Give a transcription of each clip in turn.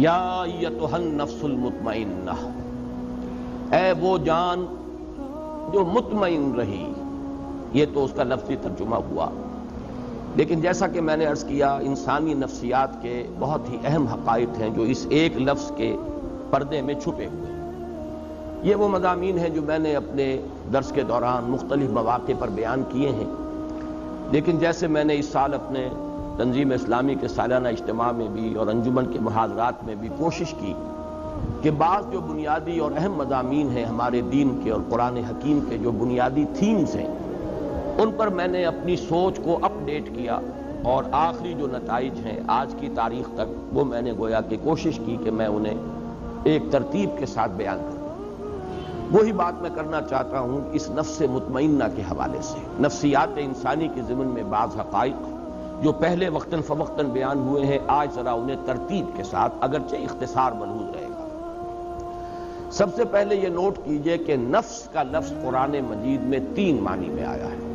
یا ایتھا النفس المطمئنہ، اے وہ جان جو مطمئن رہی. یہ تو اس کا لفظی ترجمہ ہوا، لیکن جیسا کہ میں نے عرض کیا انسانی نفسیات کے بہت ہی اہم حقائق ہیں جو اس ایک لفظ کے پردے میں چھپے ہوئے ہیں. یہ وہ مضامین ہیں جو میں نے اپنے درس کے دوران مختلف مواقع پر بیان کیے ہیں، لیکن جیسے میں نے اس سال اپنے تنظیم اسلامی کے سالانہ اجتماع میں بھی اور انجمن کے محاضرات میں بھی کوشش کی کہ بعض جو بنیادی اور اہم مضامین ہیں ہمارے دین کے اور قرآن حکیم کے جو بنیادی تھیمز ہیں ان پر میں نے اپنی سوچ کو اپ ڈیٹ کیا، اور آخری جو نتائج ہیں آج کی تاریخ تک وہ میں نے گویا کہ کوشش کی کہ میں انہیں ایک ترتیب کے ساتھ بیان کروں. وہی بات میں کرنا چاہتا ہوں اس نفس مطمئنہ کے حوالے سے. نفسیات انسانی کے ضمن میں بعض حقائق جو پہلے وقتاً فوقتاً بیان ہوئے ہیں آج ذرا انہیں ترتیب کے ساتھ اگرچہ اختصار ملحوظ رہے گا. سب سے پہلے یہ نوٹ کیجئے کہ نفس کا لفظ قرآن مجید میں 3 معنی میں آیا ہے.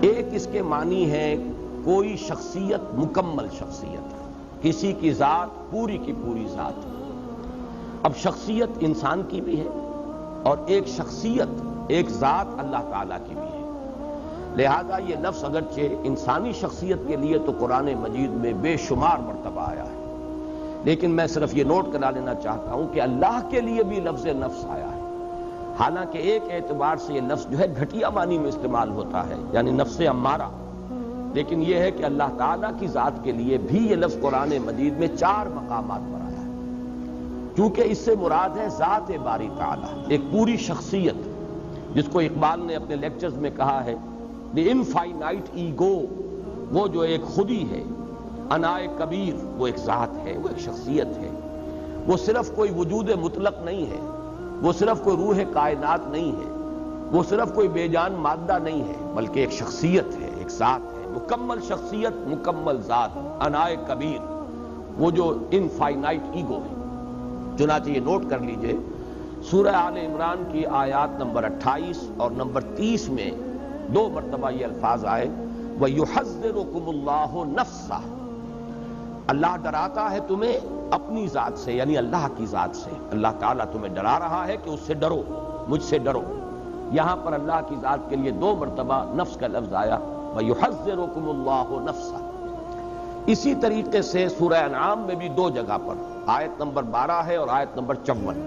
ایک اس کے معنی ہے کوئی شخصیت، مکمل شخصیت، کسی کی ذات پوری کی پوری ذات. اب شخصیت انسان کی بھی ہے اور ایک شخصیت، ایک ذات اللہ تعالیٰ کی بھی ہے. لہذا یہ لفظ اگرچہ انسانی شخصیت کے لیے تو قرآن مجید میں بے شمار مرتبہ آیا ہے، لیکن میں صرف یہ نوٹ کرا لینا چاہتا ہوں کہ اللہ کے لیے بھی لفظ نفس آیا ہے. حالانکہ ایک اعتبار سے یہ لفظ جو ہے گھٹیا معنی میں استعمال ہوتا ہے، یعنی نفس امارہ، لیکن یہ ہے کہ اللہ تعالیٰ کی ذات کے لیے بھی یہ لفظ قرآن مجید میں 4 مقامات پر آیا ہے، کیونکہ اس سے مراد ہے ذات باری تعالیٰ، ایک پوری شخصیت جس کو اقبال نے اپنے لیکچرز میں کہا ہے دی انفائنائٹ ایگو، وہ جو ایک خودی ہے. انائے کبیر وہ ایک ذات ہے، وہ ایک شخصیت ہے. وہ صرف کوئی وجود مطلق نہیں ہے، وہ صرف کوئی روح کائنات نہیں ہے، وہ صرف کوئی بے جان مادہ نہیں ہے، بلکہ ایک شخصیت ہے، ایک ذات ہے، مکمل شخصیت، مکمل ذات، انائے کبیر، وہ جو انفائنائٹ ایگو ہے. چنانچہ یہ نوٹ کر لیجئے سورہ آل عمران کی آیات نمبر 28 اور نمبر 30 میں 2 مرتبہ یہ الفاظ آئے وَيُحَذِّرُكُمُ اللَّهُ نَفْسَهُ، اللہ ڈراتا ہے تمہیں اپنی ذات سے، یعنی اللہ کی ذات سے. اللہ تعالیٰ تمہیں ڈرا رہا ہے کہ اس سے ڈرو، مجھ سے ڈرو. یہاں پر اللہ کی ذات کے لیے 2 مرتبہ نفس کا لفظ آیا وَيُحَذِّرُكُمُ اللَّهُ نَفْسَهُ. اسی طریقے سے سورہ انعام میں بھی 2 جگہ پر، آیت نمبر 12 ہے اور آیت نمبر 54.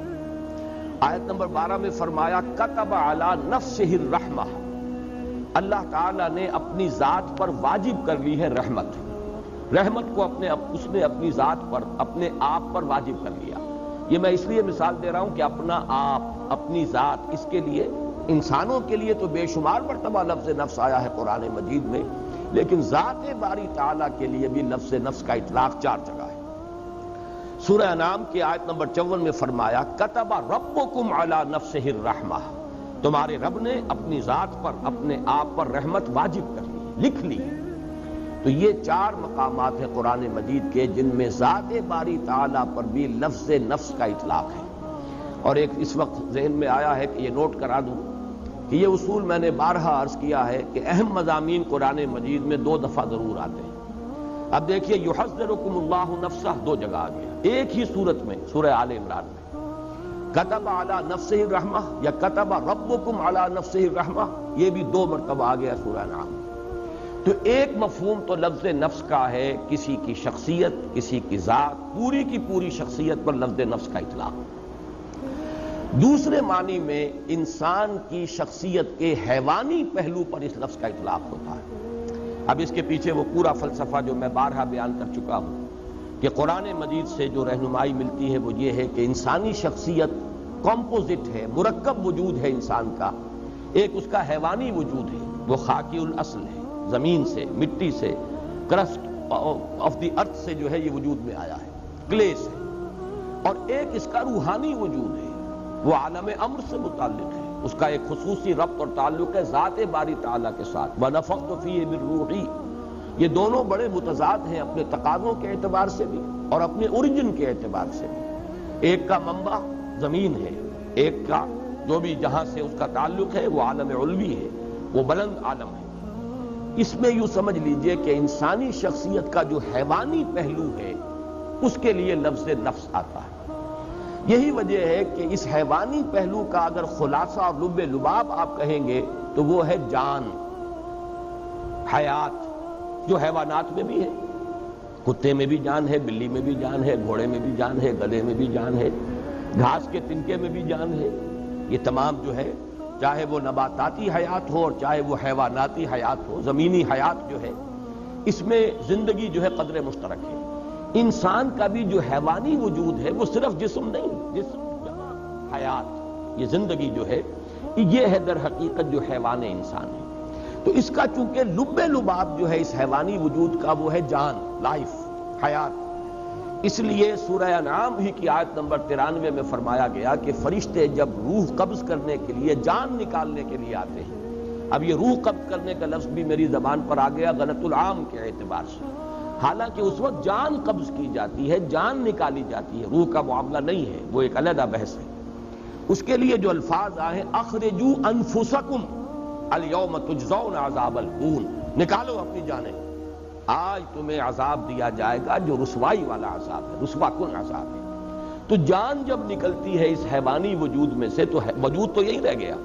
آیت نمبر 12 میں فرمایا کتب علی نفسہ الرحمہ، اللہ تعالیٰ نے اپنی ذات پر واجب کر لی ہے رحمت. رحمت کو اس نے اپنی ذات پر، اپنے آپ پر واجب کر لیا. یہ میں اس لیے مثال دے رہا ہوں کہ اپنا آپ، اپنی ذات، اس کے لیے انسانوں کے لیے تو بے شمار مرتبہ لفظ نفس آیا ہے قرآن مجید میں، لیکن ذات باری تعالیٰ کے لیے بھی لفظ نفس کا اطلاق 4 جگہ ہے. سورہ انعام کی آیت نمبر 54 میں فرمایا کتب ربکم علی نفسہ الرحمہ، تمہارے رب نے اپنی ذات پر، اپنے آپ پر رحمت واجب کر لی، لکھ لی. تو یہ 4 مقامات ہیں قرآن مجید کے جن میں ذات باری تعالیٰ پر بھی لفظ نفس کا اطلاق ہے. اور ایک اس وقت ذہن میں آیا ہے کہ یہ نوٹ کرا دوں کہ یہ اصول میں نے بارہا عرض کیا ہے کہ اہم مضامین قرآن مجید میں 2 دفعہ ضرور آتے ہیں. اب دیکھیے یحذرکم اللہ نفسہ 2 جگہ آ گیا ایک ہی صورت میں سورہ آل عمران میں. کتب علی نفسہ الرحمہ یا کتب ربکم علی نفسہ الرحمہ، یہ بھی 2 مرتبہ آ گیا سورہ انعام. تو ایک مفہوم تو لفظ نفس کا ہے کسی کی شخصیت، کسی کی ذات، پوری کی پوری شخصیت پر لفظ نفس کا اطلاق. دوسرے معنی میں انسان کی شخصیت کے حیوانی پہلو پر اس لفظ کا اطلاق ہوتا ہے. اب اس کے پیچھے وہ پورا فلسفہ جو میں بارہا بیان کر چکا ہوں کہ قرآن مجید سے جو رہنمائی ملتی ہے وہ یہ ہے کہ انسانی شخصیت کمپوزٹ ہے، مرکب وجود ہے انسان کا. ایک اس کا حیوانی وجود ہے، وہ خاکی الاصل ہے، زمین سے، مٹی سے، کرسٹ آف دی ارتھ سے جو ہے یہ وجود میں آیا ہے، کلے سے. اور ایک اس کا روحانی وجود ہے، وہ عالم امر سے متعلق ہے، اس کا ایک خصوصی ربط اور تعلق ہے ذات باری تعالیٰ کے ساتھ. وَنَفَخْتُ فِيهِ مِن رُوحِي، یہ دونوں بڑے متضاد ہیں اپنے تقاضوں کے اعتبار سے بھی اور اپنے اوریجن کے اعتبار سے بھی. ایک کا منبع زمین ہے، ایک کا جو بھی جہاں سے اس کا تعلق ہے وہ عالم علوی ہے، وہ بلند عالم ہے. اس میں یوں سمجھ لیجئے کہ انسانی شخصیت کا جو حیوانی پہلو ہے اس کے لیے لفظ نفس آتا ہے۔ یہی وجہ ہے کہ اس حیوانی پہلو کا اگر خلاصہ اور لب لباب آپ کہیں گے تو وہ ہے جان، حیات، جو حیوانات میں بھی ہے۔ کتے میں بھی جان ہے، بلی میں بھی جان ہے، گھوڑے میں بھی جان ہے، گدھے میں بھی جان ہے، گھاس کے تنکے میں بھی جان ہے۔ یہ تمام جو ہے، چاہے وہ نباتاتی حیات ہو اور چاہے وہ حیواناتی حیات ہو، زمینی حیات جو ہے، اس میں زندگی جو ہے قدر مشترک ہے۔ انسان کا بھی جو حیوانی وجود ہے وہ صرف جسم نہیں، جسم جمع حیات، یہ زندگی جو ہے یہ ہے در حقیقت جو حیوان انسان ہے۔ تو اس کا چونکہ لب لباب جو ہے اس حیوانی وجود کا وہ ہے جان، لائف، حیات، اس لیے سورہ انعام ہی کی آیت نمبر 93 میں فرمایا گیا کہ فرشتے جب روح قبض کرنے کے لیے، جان نکالنے کے لیے آتے ہیں۔ اب یہ روح قبض کرنے کا لفظ بھی میری زبان پر آ گیا غلط العام کے اعتبار سے، حالانکہ اس وقت جان قبض کی جاتی ہے، جان نکالی جاتی ہے، روح کا معاملہ نہیں ہے، وہ ایک علیحدہ بحث ہے۔ اس کے لیے جو الفاظ آئے ہیں اخرجوا انفسکم الیوم تجزون عذاب الہون، نکالو اپنی جانیں، آج تمہیں عذاب دیا جائے گا جو رسوائی والا عذاب ہے، رسوا کن عذاب ہے۔ تو جان جب نکلتی ہے اس حیوانی وجود میں سے تو وجود تو یہی رہ گیا،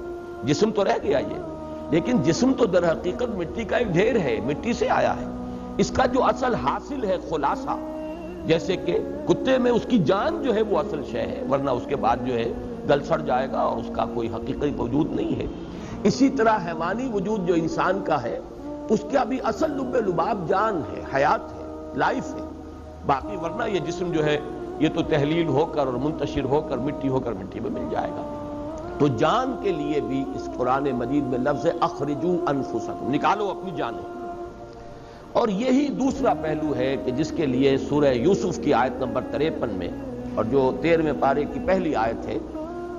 جسم تو رہ گیا یہ، لیکن جسم تو در حقیقت مٹی کا ایک ڈھیر ہے، مٹی سے آیا ہے۔ اس کا جو اصل حاصل ہے خلاصہ، جیسے کہ کتے میں اس کی جان جو ہے وہ اصل شے ہے، ورنہ اس کے بعد جو ہے گل سڑ جائے گا اور اس کا کوئی حقیقی وجود نہیں ہے۔ اسی طرح حیوانی وجود جو انسان کا ہے اس کا بھی اصل لب لباب جان ہے، حیات ہے، لائف ہے، باقی ورنہ یہ جسم جو ہے یہ تو تحلیل ہو کر اور منتشر ہو کر مٹی میں مل جائے گا۔ تو جان کے لیے بھی اس قرآن مجید میں لفظ اخرجوا انفسکم، نکالو اپنی جانیں۔ اور یہی دوسرا پہلو ہے کہ جس کے لیے سورہ یوسف کی آیت نمبر 53 میں اور جو 13ویں پارے کی پہلی آیت ہے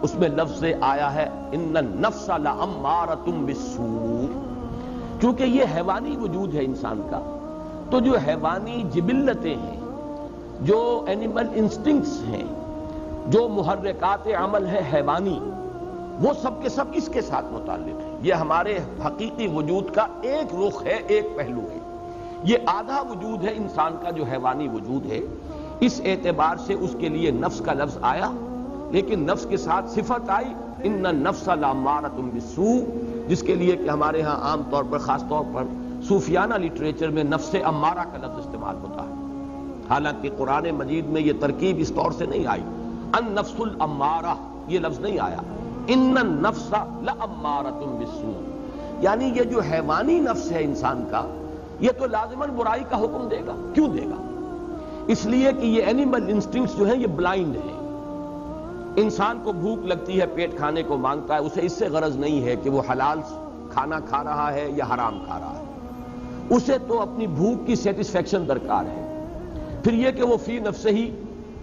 اس میں لفظ آیا ہے ان النفس لامارۃ بالسوء۔ کیونکہ یہ حیوانی وجود ہے انسان کا، تو جو حیوانی جبلتیں ہیں، جو اینیمل انسٹنکٹس ہیں، جو محرکات عمل ہے حیوانی، وہ سب کے سب اس کے ساتھ متعلق ہے۔ یہ ہمارے حقیقی وجود کا ایک رخ ہے، ایک پہلو ہے۔ یہ آدھا وجود ہے انسان کا جو حیوانی وجود ہے، اس اعتبار سے اس کے لیے نفس کا لفظ آیا، لیکن نفس کے ساتھ صفت آئی ان النفس لامارۃ بالسوء، جس کے لیے کہ ہمارے ہاں عام طور پر، خاص طور پر صوفیانہ لٹریچر میں نفس امارہ کا لفظ استعمال ہوتا ہے، حالانکہ قرآن مجید میں یہ ترکیب اس طور سے نہیں آئی، النفس الامارہ یہ لفظ نہیں آیا، ان النفس لامارۃ بالسوء، یعنی یہ جو حیوانی نفس ہے انسان کا یہ تو لازماً برائی کا حکم دے گا۔ کیوں دے گا؟ اس لیے کہ یہ اینیمل انسٹنکٹس جو ہیں یہ بلائنڈ ہیں۔ انسان کو بھوک لگتی ہے، پیٹ کھانے کو مانگتا ہے، اسے اس سے غرض نہیں ہے کہ وہ حلال کھانا کھا رہا ہے یا حرام کھا رہا ہے، اسے تو اپنی بھوک کی سیٹسفیکشن درکار ہے۔ پھر یہ کہ وہ فی نفسہ ہی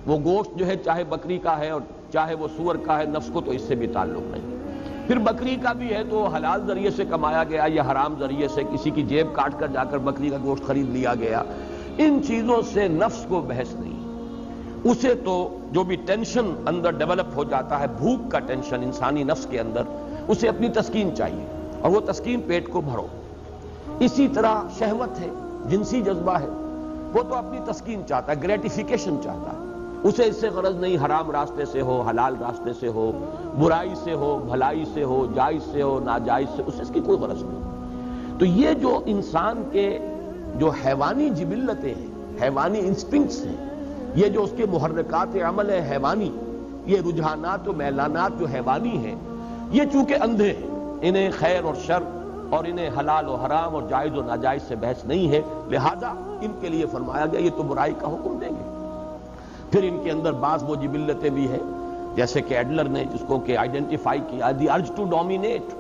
وہ گوشت جو ہے چاہے بکری کا ہے اور چاہے وہ سور کا ہے، نفس کو تو اس سے بھی تعلق نہیں۔ پھر بکری کا بھی ہے تو حلال ذریعے سے کمایا گیا یا حرام ذریعے سے کسی کی جیب کاٹ کر جا کر بکری کا گوشت خرید لیا گیا، ان چیزوں سے نفس کو بحث نہیں۔ اسے تو جو بھی ٹینشن اندر ڈیولپ ہو جاتا ہے، بھوک کا ٹینشن انسانی نفس کے اندر، اسے اپنی تسکین چاہیے اور وہ تسکین پیٹ کو بھرو۔ اسی طرح شہوت ہے، جنسی جذبہ ہے، وہ تو اپنی تسکین چاہتا ہے، گریٹیفیکیشن چاہتا ہے، اسے اس سے غرض نہیں حرام راستے سے ہو، حلال راستے سے ہو، برائی سے ہو، بھلائی سے ہو، جائز سے ہو، ناجائز سے، اسے اس کی کوئی غرض نہیں۔ تو یہ جو انسان کے جو حیوانی جبلتیں ہیں، حیوانی انسٹنکٹس ہیں، یہ جو اس کے محرکات عمل ہے حیوانی، یہ رجحانات و میلانات جو حیوانی ہیں، یہ چونکہ اندھے ہیں، انہیں خیر اور شر اور انہیں حلال و حرام اور جائز و ناجائز سے بحث نہیں ہے، لہذا ان کے لیے فرمایا گیا یہ تو برائی کا حکم دیں گے۔ پھر ان کے اندر بعض وہ جبلتیں بھی ہیں، جیسے کہ ایڈلر نے جس کو کہ آئیڈینٹیفائی کیا، دی ارج ٹو ڈومینیٹ،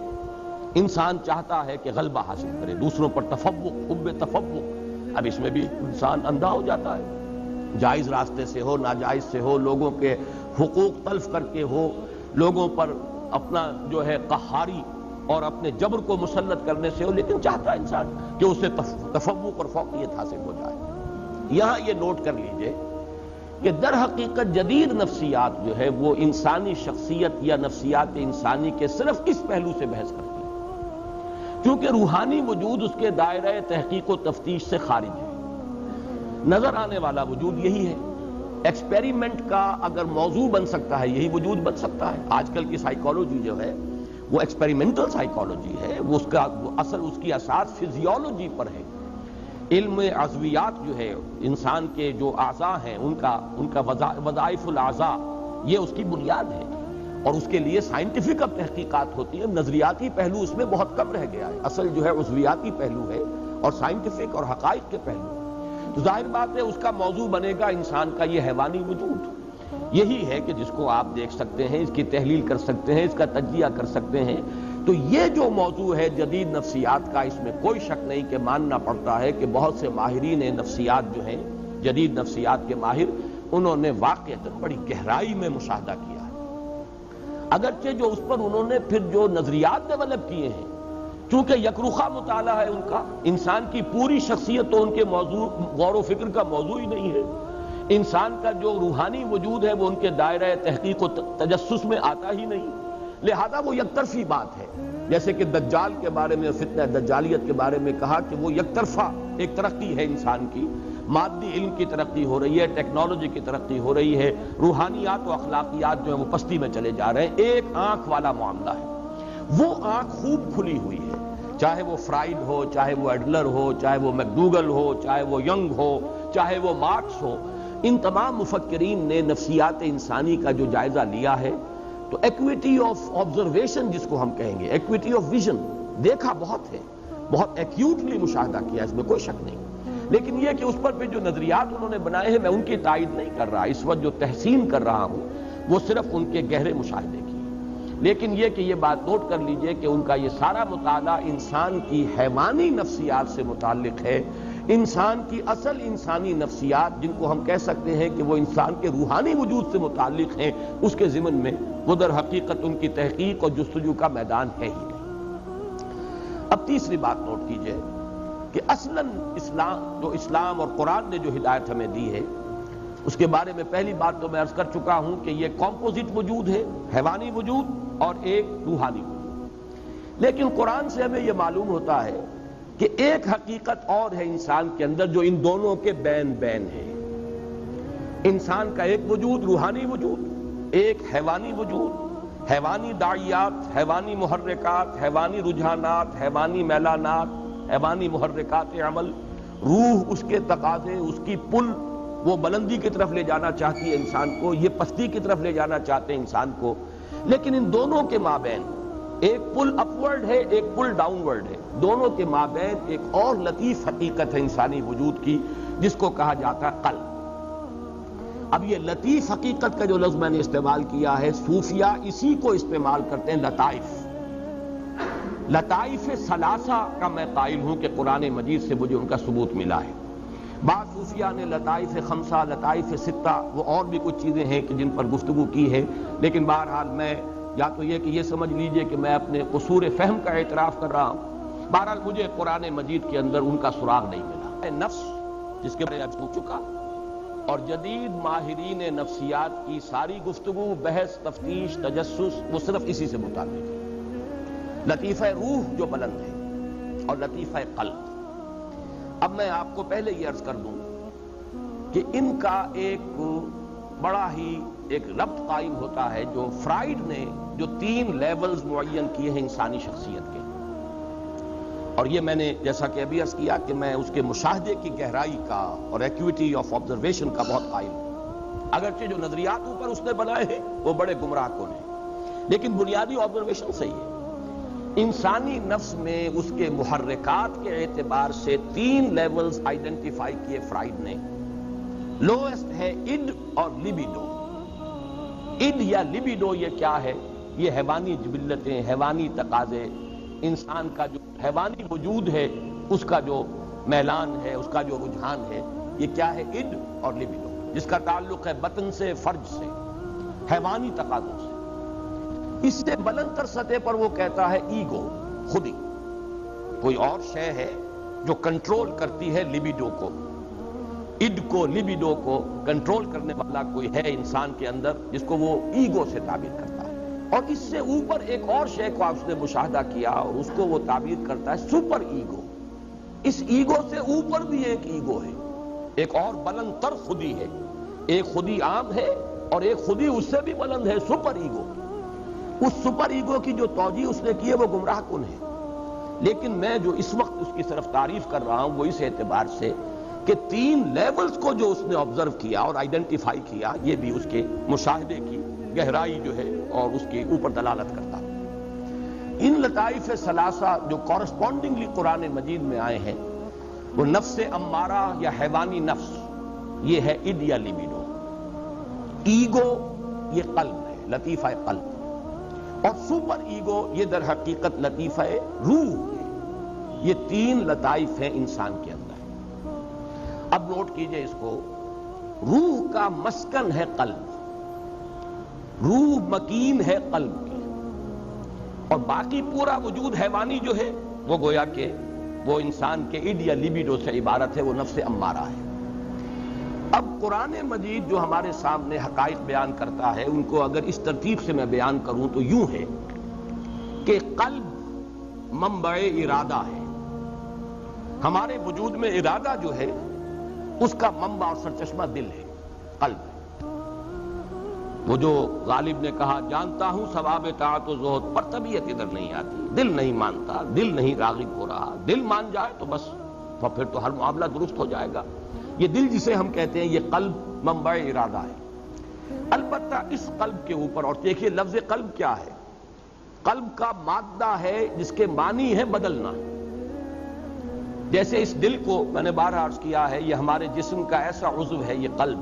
انسان چاہتا ہے کہ غلبہ حاصل کرے، دوسروں پر تفوق، حب تفوق۔ اب اس میں بھی انسان اندھا ہو جاتا ہے، جائز راستے سے ہو، ناجائز سے ہو، لوگوں کے حقوق تلف کر کے ہو، لوگوں پر اپنا جو ہے قہاری اور اپنے جبر کو مسلط کرنے سے ہو، لیکن چاہتا ہے انسان کہ اسے تفوق اور فوقیت حاصل ہو جائے۔ یہاں یہ نوٹ کر لیجئے کہ در حقیقت جدید نفسیات جو ہے وہ انسانی شخصیت یا نفسیات انسانی کے صرف اس پہلو سے بحث کرتی ہے، کیونکہ روحانی وجود اس کے دائرہ تحقیق و تفتیش سے خارج ہے۔ نظر آنے والا وجود یہی ہے ایکسپیریمنٹ کا اگر موضوع بن سکتا ہے یہی وجود بن سکتا ہے. آج کل کی سائیکالوجی جو ہے وہ ایکسپیریمنٹل سائیکالوجی ہے، وہ اس کی اساس فزیولوجی پر ہے. علم عضویات جو ہے، انسان کے جو اعضاء ہیں ان کا وظائف الاعضاء، یہ اس کی بنیاد ہے، اور اس کے لیے سائنٹیفک اب تحقیقات ہوتی ہیں. نظریاتی پہلو اس میں بہت کم رہ گیا ہے، اصل جو ہے عضویاتی پہلو ہے اور سائنٹیفک اور حقائق کے پہلو. تو ظاہر بات ہے اس کا موضوع بنے گا انسان کا یہ حیوانی وجود. یہی ہے کہ جس کو آپ دیکھ سکتے ہیں، اس کی تحلیل کر سکتے ہیں، اس کا تجزیہ کر سکتے ہیں. تو یہ جو موضوع ہے جدید نفسیات کا، اس میں کوئی شک نہیں کہ ماننا پڑتا ہے کہ بہت سے ماہرین نفسیات جو ہیں، جدید نفسیات کے ماہر، انہوں نے واقعتاً بڑی گہرائی میں مشاہدہ کیا ہے. اگرچہ جو اس پر انہوں نے پھر جو نظریات ڈیولپ کیے ہیں، چونکہ یکرخا مطالعہ ہے ان کا، انسان کی پوری شخصیت تو ان کے موضوع غور و فکر کا موضوع ہی نہیں ہے. انسان کا جو روحانی وجود ہے وہ ان کے دائرہ تحقیق و تجسس میں آتا ہی نہیں، لہذا وہ یک طرفی بات ہے. جیسے کہ دجال کے بارے میں، فتنہ دجالیت کے بارے میں کہا کہ وہ یک طرفہ ایک ترقی ہے انسان کی. مادی علم کی ترقی ہو رہی ہے، ٹیکنالوجی کی ترقی ہو رہی ہے، روحانیات و اخلاقیات جو ہیں وہ پستی میں چلے جا رہے ہیں. ایک آنکھ والا معاملہ ہے، وہ آنکھ خوب کھلی ہوئی ہے. چاہے وہ فرائڈ ہو، چاہے وہ ایڈلر ہو، چاہے وہ میکڈوگل ہو، چاہے وہ ینگ ہو، چاہے وہ مارکس ہو، ان تمام مفکرین نے نفسیات انسانی کا جو جائزہ لیا ہے تو ایکویٹی آف آبزرویشن جس کو ہم کہیں گے، ایکویٹی آف ویژن، دیکھا بہت ہے، بہت ایکیوٹلی مشاہدہ کیا، اس میں کوئی شک نہیں. لیکن یہ کہ اس پر بھی جو نظریات انہوں نے بنائے ہیں میں ان کی تائید نہیں کر رہا. اس وقت جو تحسین کر رہا ہوں وہ صرف ان کے گہرے مشاہدے کی. لیکن یہ کہ یہ بات نوٹ کر لیجئے کہ ان کا یہ سارا مطالعہ انسان کی حیوانی نفسیات سے متعلق ہے. انسان کی اصل انسانی نفسیات جن کو ہم کہہ سکتے ہیں کہ وہ انسان کے روحانی وجود سے متعلق ہیں، اس کے ضمن میں وہ در حقیقت ان کی تحقیق اور جستجو کا میدان ہے ہی نہیں. اب تیسری بات نوٹ کیجئے کہ اصلاً اسلام اور قرآن نے جو ہدایت ہمیں دی ہے اس کے بارے میں پہلی بات تو میں عرض کر چکا ہوں کہ یہ کمپوزٹ وجود ہے، حیوانی وجود اور ایک روحانی وجود. لیکن قرآن سے ہمیں یہ معلوم ہوتا ہے کہ ایک حقیقت اور ہے انسان کے اندر جو ان دونوں کے بین ہے. انسان کا ایک وجود روحانی وجود، ایک حیوانی وجود، حیوانی داعیات، حیوانی محرکات، حیوانی رجحانات، حیوانی میلانات، حیوانی محرکات عمل. روح، اس کے تقاضے، اس کی پل، وہ بلندی کی طرف لے جانا چاہتی ہے انسان کو، یہ پستی کی طرف لے جانا چاہتے ہیں انسان کو. لیکن ان دونوں کے مابین ایک پل اپورڈ ہے، ایک پل ڈاؤن ورڈ ہے. دونوں کے مابین ایک اور لطیف حقیقت ہے انسانی وجود کی جس کو کہا جاتا ہے قلب. اب یہ لطیف حقیقت کا جو لفظ میں نے استعمال کیا ہے، صوفیہ اسی کو استعمال کرتے ہیں لطائف. لطائف ثلاثہ کا میں قائل ہوں کہ قرآن مجید سے مجھے ان کا ثبوت ملا ہے. بعض صوفیہ نے لطائف خمسہ، لطائف ستہ، وہ اور بھی کچھ چیزیں ہیں کہ جن پر گفتگو کی ہے. لیکن بہرحال میں یا تو یہ کہ یہ سمجھ لیجئے کہ میں اپنے قصور فہم کا اعتراف کر رہا ہوں. بہرحال مجھے قرآن مجید کے اندر ان کا سراغ نہیں ملا. نفس جس کے بارے میں پوچھ چکا، اور جدید ماہرین نفسیات کی ساری گفتگو، بحث، تفتیش، تجسس وہ صرف اسی سے متعلق ہے. لطیفہ روح جو بلند ہے اور لطیفہ قلب. اب میں آپ کو پہلے یہ عرض کر دوں کہ ان کا ایک بڑا ہی ایک ربط قائم ہوتا ہے جو فرائڈ نے جو 3 لیولز معین کیے ہیں انسانی شخصیت کے. اور یہ میں نے جیسا کہ ابھی عرض کیا کہ میں اس کے مشاہدے کی گہرائی کا اور ایکویٹی آف آبزرویشن کا بہت قائل ہوں. اگرچہ جو نظریات اوپر اس نے بنائے ہیں وہ بڑے گمراہ کن ہیں، لیکن بنیادی آبزرویشن صحیح ہے. انسانی نفس میں اس کے محرکات کے اعتبار سے 3 لیولز آئیڈینٹیفائی کیے فرائڈ نے. لوئسٹ ہے اڈ اور لیبیڈو. اڈ یا لیبیڈو یہ کیا ہے؟ یہ حیوانی جبلتیں، حیوانی تقاضے، انسان کا جو حیوانی وجود ہے اس کا جو میلان ہے، اس کا جو رجحان ہے، یہ کیا ہے؟ اڈ اور لیبیڈو، جس کا تعلق ہے بطن سے، فرج سے، حیوانی تقاضوں سے. اس سے بلند تر سطح پر وہ کہتا ہے ایگو، خودی. کوئی اور شے ہے جو کنٹرول کرتی ہے لیبیڈو کو، اڈ کو، لیبیڈو کو کنٹرول کرنے والا کوئی ہے انسان کے اندر جس کو وہ ایگو سے تعبیر کرتا ہے. اور اس سے اوپر ایک اور شے کو اس نے مشاہدہ کیا اور اس کو وہ تعبیر کرتا ہے سپر ایگو. اس ایگو سے اوپر بھی ایک ایگو ہے، ایک اور بلند تر خودی ہے ایک خودی عام ہے اور ایک خودی اس سے بھی بلند ہے، سپر ایگو۔ اس سپر ایگو کی جو توجیہ اس نے کی ہے وہ گمراہ کن ہے، لیکن میں جو اس وقت اس کی طرف تعریف کر رہا ہوں وہ اس اعتبار سے کہ 3 لیولز کو جو اس نے آبزرو کیا اور آئیڈینٹیفائی کیا، یہ بھی اس کے مشاہدے کی گہرائی جو ہے اور اس کے اوپر دلالت کرتا ہے۔ ان لطائف ثلاثہ جو کورسپونڈنگلی قرآن مجید میں آئے ہیں، وہ نفس امارہ یا حیوانی نفس، یہ ہے اِڈ یا لیبیڈو۔ ایگو یہ قلب ہے، لطیفہ قلب، اور سپر ایگو یہ در حقیقت لطیفہ روح ہے۔ یہ 3 لطائف ہیں انسان کے اندر۔ اب نوٹ کیجئے اس کو، روح کا مسکن ہے قلب، روح مکین ہے قلب کی، اور باقی پورا وجود حیوانی جو ہے وہ گویا کہ وہ انسان کے اِڈ یا لیبیڈو سے عبارت ہے، وہ نفس امارہ ہے۔ اب قرآن مجید جو ہمارے سامنے حقائق بیان کرتا ہے، ان کو اگر اس ترتیب سے میں بیان کروں تو یوں ہے کہ قلب منبع ارادہ ہے۔ ہمارے وجود میں ارادہ جو ہے اس کا منبع اور سرچشمہ دل ہے، قلب ہے۔ وہ جو غالب نے کہا جانتا ہوں ثواب طاعت و زہد پر طبیعت ادھر نہیں آتی، دل نہیں مانتا، دل نہیں راغب ہو رہا، دل مان جائے تو بس پھر تو ہر معاملہ درست ہو جائے گا۔ یہ دل جسے ہم کہتے ہیں یہ قلب منبع ارادہ ہے۔ البتہ اس قلب کے اوپر، اور دیکھیے لفظ قلب کیا ہے، قلب کا مادہ ہے جس کے معنی ہے بدلنا۔ جیسے اس دل کو میں نے بار عرض کیا ہے، یہ ہمارے جسم کا ایسا عضو ہے، یہ قلب،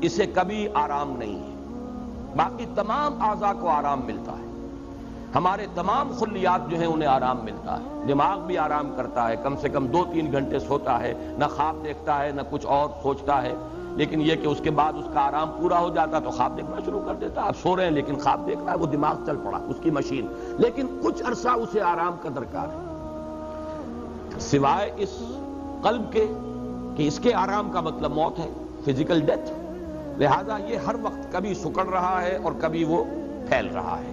اسے کبھی آرام نہیں ہے، باقی تمام اعضاء کو آرام ملتا ہے، ہمارے تمام خلیات جو ہیں انہیں آرام ملتا ہے، دماغ بھی آرام کرتا ہے، کم سے کم 2-3 گھنٹے سوتا ہے، نہ خواب دیکھتا ہے نہ کچھ اور سوچتا ہے، لیکن یہ کہ اس کے بعد اس کا آرام پورا ہو جاتا تو خواب دیکھنا شروع کر دیتا۔ آپ سو رہے ہیں لیکن خواب دیکھ رہا ہے، وہ دماغ چل پڑا اس کی مشین، لیکن کچھ عرصہ اسے آرام کا درکار ہے، سوائے اس قلب کے کہ اس کے آرام کا مطلب موت ہے، فزیکل ڈیتھ، لہذا یہ ہر وقت کبھی سکڑ رہا ہے اور کبھی وہ پھیل رہا ہے،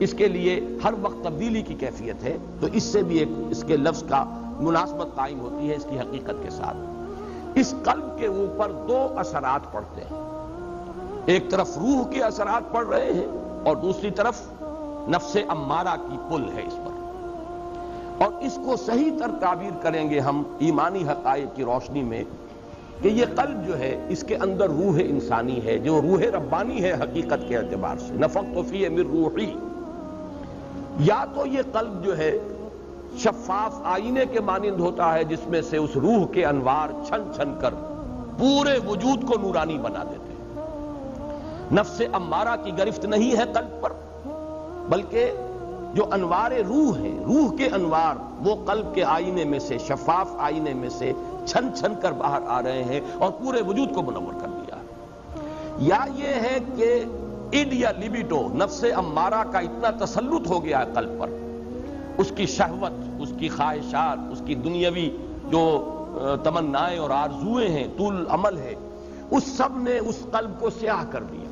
اس کے لیے ہر وقت تبدیلی کی کیفیت ہے، تو اس سے بھی ایک اس کے لفظ کا مناسبت قائم ہوتی ہے اس کی حقیقت کے ساتھ۔ اس قلب کے اوپر 2 اثرات پڑتے ہیں، ایک طرف روح کے اثرات پڑ رہے ہیں اور دوسری طرف نفس امارہ کی پل ہے اس پر، اور اس کو صحیح تر تعبیر کریں گے ہم ایمانی حقائق کی روشنی میں کہ یہ قلب جو ہے اس کے اندر روح انسانی ہے، جو روح ربانی ہے حقیقت کے اعتبار سے، نفخت فیہ من روحی۔ یا تو یہ قلب جو ہے شفاف آئینے کے مانند ہوتا ہے جس میں سے اس روح کے انوار چھن چھن کر پورے وجود کو نورانی بنا دیتے ہیں۔ نفس امارہ کی گرفت نہیں ہے قلب پر، بلکہ جو انوار روح ہیں، روح کے انوار، وہ قلب کے آئینے میں سے، شفاف آئینے میں سے چھن چھن کر باہر آ رہے ہیں اور پورے وجود کو منور کر دیا ہے۔ یا یہ ہے کہ اِڈ یا لیبیڈو، نفس امارہ کا اتنا تسلط ہو گیا ہے قلب پر، اس کی شہوت، اس کی خواہشات، اس کی دنیاوی جو تمنائیں اور آرزوئیں ہیں، طول عمل ہے، اس سب نے اس قلب کو سیاہ کر دیا،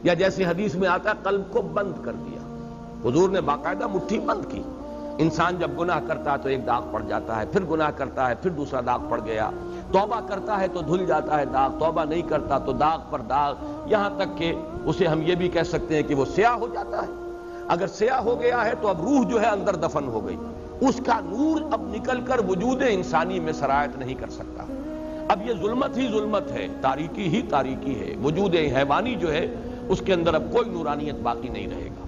یا جیسے حدیث میں آتا ہے قلب کو بند کر دیا۔ حضور نے باقاعدہ مٹھی بند کی۔ انسان جب گناہ کرتا ہے تو ایک داغ پڑ جاتا ہے، پھر گناہ کرتا ہے پھر دوسرا داغ پڑ گیا، توبہ کرتا ہے تو دھل جاتا ہے داغ، توبہ نہیں کرتا تو داغ پر داغ، یہاں تک کہ اسے ہم یہ بھی کہہ سکتے ہیں کہ وہ سیاہ ہو جاتا ہے۔ اگر سیاہ ہو گیا ہے تو اب روح جو ہے اندر دفن ہو گئی، اس کا نور اب نکل کر وجود انسانی میں سرایت نہیں کر سکتا۔ اب یہ ظلمت ہی ظلمت ہے، تاریکی ہی تاریکی ہے، وجود حیوانی جو ہے اس کے اندر اب کوئی نورانیت باقی نہیں رہے گا۔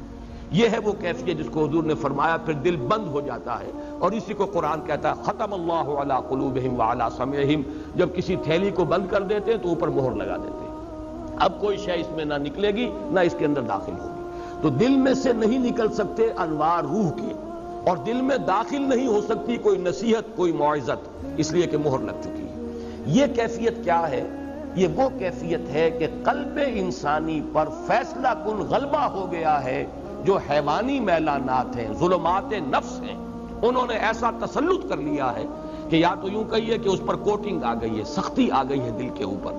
یہ ہے وہ کیفیت جس کو حضور نے فرمایا پھر دل بند ہو جاتا ہے، اور اسی کو قرآن کہتا ہے ختم اللہ علی قلوبہم وعلی سمعہم، جب کسی تھیلی کو بند کر دیتے ہیں تو اوپر مہر لگا دیتے ہیں، اب کوئی شے اس میں نہ نکلے گی نہ اس کے اندر داخل ہوگی۔ تو دل میں سے نہیں نکل سکتے انوار روح کے، اور دل میں داخل نہیں ہو سکتی کوئی نصیحت، کوئی موعظت، اس لیے کہ مہر لگ چکی ہے۔ یہ کیفیت کیا ہے؟ یہ وہ کیفیت ہے کہ قلب انسانی پر فیصلہ کن غلبہ ہو گیا ہے۔ جو حیوانی میلانات ہیں، ظلمات نفس ہیں، انہوں نے ایسا تسلط کر لیا ہے کہ یا تو یوں کہیے کہ اس پر کوٹنگ آ گئی ہے، سختی آ گئی ہے دل کے اوپر،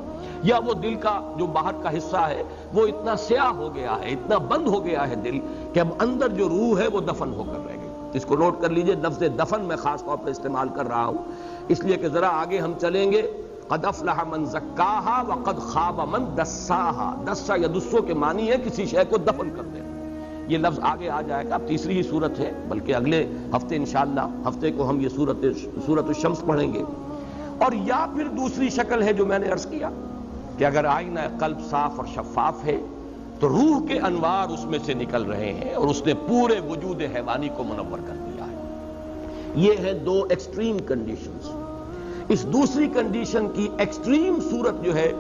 یا وہ دل کا جو باہر کا حصہ ہے وہ اتنا سیاہ ہو گیا ہے، اتنا بند ہو گیا ہے دل کہ اب اندر جو روح ہے وہ دفن ہو کر رہ گئی۔ اس کو نوٹ کر لیجئے، لفظ دفن میں خاص طور پر استعمال کر رہا ہوں اس لیے کہ ذرا آگے ہم چلیں گے قد افلح من زکاہا وقد خاب من دساہا. دسا یا دسو کے معنی ہے کسی شے کو دفن کر دینا. یہ لفظ آگے آ جائے گا. اب تیسری ہی صورت ہے، بلکہ اگلے ہفتے انشاءاللہ ہفتے کو ہم یہ سورۃ الشمس پڑھیں گے. اور یا پھر دوسری شکل ہے جو میں نے عرض کیا کہ اگر آئینہ قلب صاف اور شفاف ہے تو روح کے انوار اس میں سے نکل رہے ہیں اور اس نے پورے وجود حیوانی کو منور کر دیا ہے. یہ ہیں دو ایکسٹریم کنڈیشنز. اس دوسری کنڈیشن کی ایکسٹریم صورت جو ہے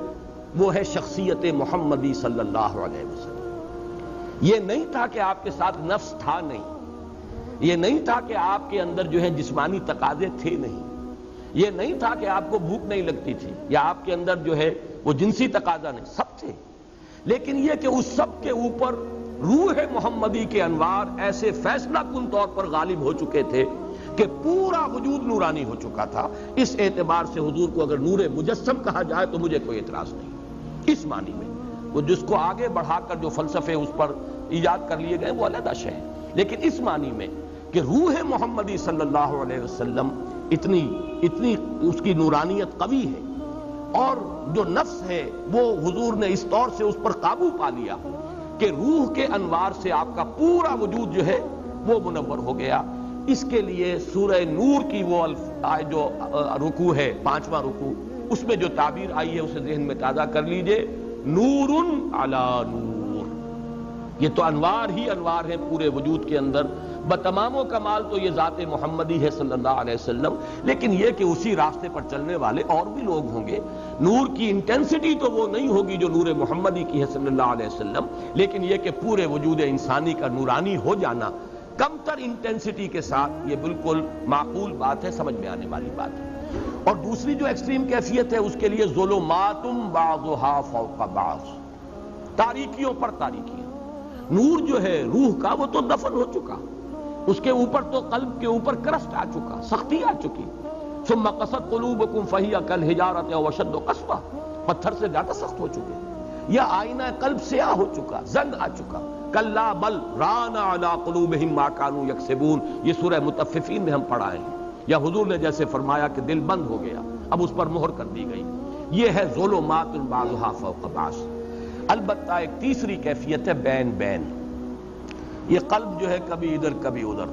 وہ ہے شخصیت محمدی صلی اللہ علیہ وسلم. یہ نہیں تھا کہ آپ کے ساتھ نفس تھا نہیں، یہ نہیں تھا کہ آپ کے اندر جو ہے جسمانی تقاضے تھے نہیں، یہ نہیں تھا کہ آپ کو بھوک نہیں لگتی تھی یا آپ کے اندر جو ہے وہ جنسی تقاضا نہیں، سب تھے. لیکن یہ کہ اس سب کے اوپر روح محمدی کے انوار ایسے فیصلہ کن طور پر غالب ہو چکے تھے کہ پورا وجود نورانی ہو چکا تھا. اس اعتبار سے حضور کو اگر نور مجسم کہا جائے تو مجھے کوئی اعتراض نہیں. اس معنی میں وہ جس کو آگے بڑھا کر جو فلسفے اس پر ایجاد کر لیے گئے وہ علیحدہ شے ہے، لیکن اس معنی میں کہ روح محمدی صلی اللہ علیہ وسلم اتنی اس کی نورانیت قوی ہے اور جو نفس ہے وہ حضور نے اس طور سے اس پر قابو پا لیا کہ روح کے انوار سے آپ کا پورا وجود جو ہے وہ منور ہو گیا. اس کے لیے سورہ نور کی وہ جو رکوع ہے، 5واں رکوع، اس میں جو تعبیر آئی ہے اسے ذہن میں تازہ کر لیجئے. نور علی نور. یہ تو انوار ہی انوار ہیں پورے وجود کے اندر. بتمام و کمال تو یہ ذات محمدی ہے صلی اللہ علیہ وسلم، لیکن یہ کہ اسی راستے پر چلنے والے اور بھی لوگ ہوں گے. نور کی انٹینسٹی تو وہ نہیں ہوگی جو نور محمدی کی ہے صلی اللہ علیہ وسلم، لیکن یہ کہ پورے وجود انسانی کا نورانی ہو جانا کم تر انٹینسٹی کے ساتھ یہ بالکل معقول بات ہے، سمجھ میں آنے والی بات ہے. اور دوسری جو ایکسٹریم کیفیت ہے اس کے لیے ظلمات بعضها فوق بعض، تاریکیوں پر تاریکیاں. نور جو ہے روح کا وہ تو دفن ہو چکا، اس کے اوپر تو قلب کے اوپر کرسٹ آ چکا، سختی آ چکی. ثم قست قلوبکم فہی کالحجارۃ او اشد قسوہ، پتھر سے زیادہ سخت ہو چکے. یا آئینہ قلب سیاہ ہو چکا، زنگ آ چکا. کلا بل ران علی قلوبہم ما کانوا یکسبون، یہ سورہ مطففین میں ہم پڑھائے ہیں. یا حضور نے جیسے فرمایا کہ دل بند ہو گیا، اب اس پر مہر کر دی گئی. یہ ہے ظلمات بعضها فوق بعض. البتہ ایک تیسری کیفیت ہے بین بین. یہ قلب جو ہے کبھی ادھر کبھی ادھر.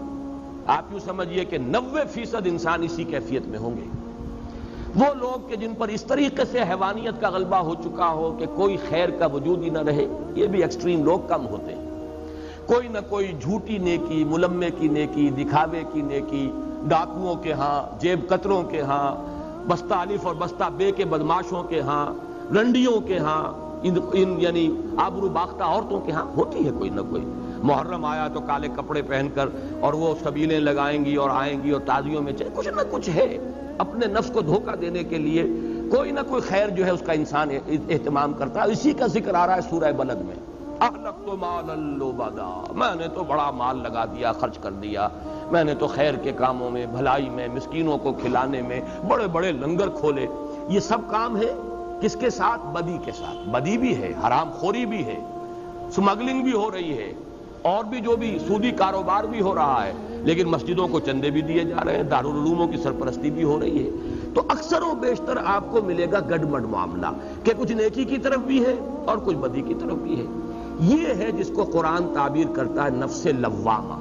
آپ یوں سمجھیے کہ 90% انسان اسی کیفیت میں ہوں گے. وہ لوگ کہ جن پر اس طریقے سے حیوانیت کا غلبہ ہو چکا ہو کہ کوئی خیر کا وجود ہی نہ رہے، یہ بھی ایکسٹریم لوگ کم ہوتے ہیں. کوئی نہ کوئی جھوٹی نیکی، ملمے کی نیکی، دکھاوے کی نیکی، ڈاکوؤں کے ہاں، جیب کتروں کے ہاں، بستہ الف اور بستہ بے کے بدماشوں کے ہاں، رنڈیوں کے ہاں، یعنی آبرو باختہ عورتوں کے ہاں ہوتی ہے کوئی نہ کوئی. محرم آیا تو کالے کپڑے پہن کر اور وہ سبیلیں لگائیں گی اور آئیں گی اور تازیوں میں کچھ نہ کچھ ہے اپنے نفس کو دھوکہ دینے کے لیے. کوئی نہ کوئی خیر جو ہے اس کا انسان اہتمام کرتا ہے. اسی کا ذکر آ رہا ہے سورہ بلد میں. احلقت مالا لبدا، میں نے تو بڑا مال لگا دیا، خرچ کر دیا. میں نے تو خیر کے کاموں میں، بھلائی میں، مسکینوں کو کھلانے میں بڑے بڑے لنگر کھولے. یہ سب کام ہے کس کے ساتھ؟ بدی کے ساتھ. بدی بھی ہے، حرام خوری بھی ہے، سمگلنگ بھی ہو رہی ہے، اور بھی جو بھی سودی کاروبار بھی ہو رہا ہے، لیکن مسجدوں کو چندے بھی دیے جا رہے ہیں، دارالعلوموں کی سرپرستی بھی ہو رہی ہے. تو اکثر و بیشتر آپ کو ملے گا گڈمڈ معاملہ کہ کچھ نیکی کی طرف بھی ہے اور کچھ بدی کی طرف بھی ہے. یہ ہے جس کو قرآن تعبیر کرتا ہے نفس لوامہ.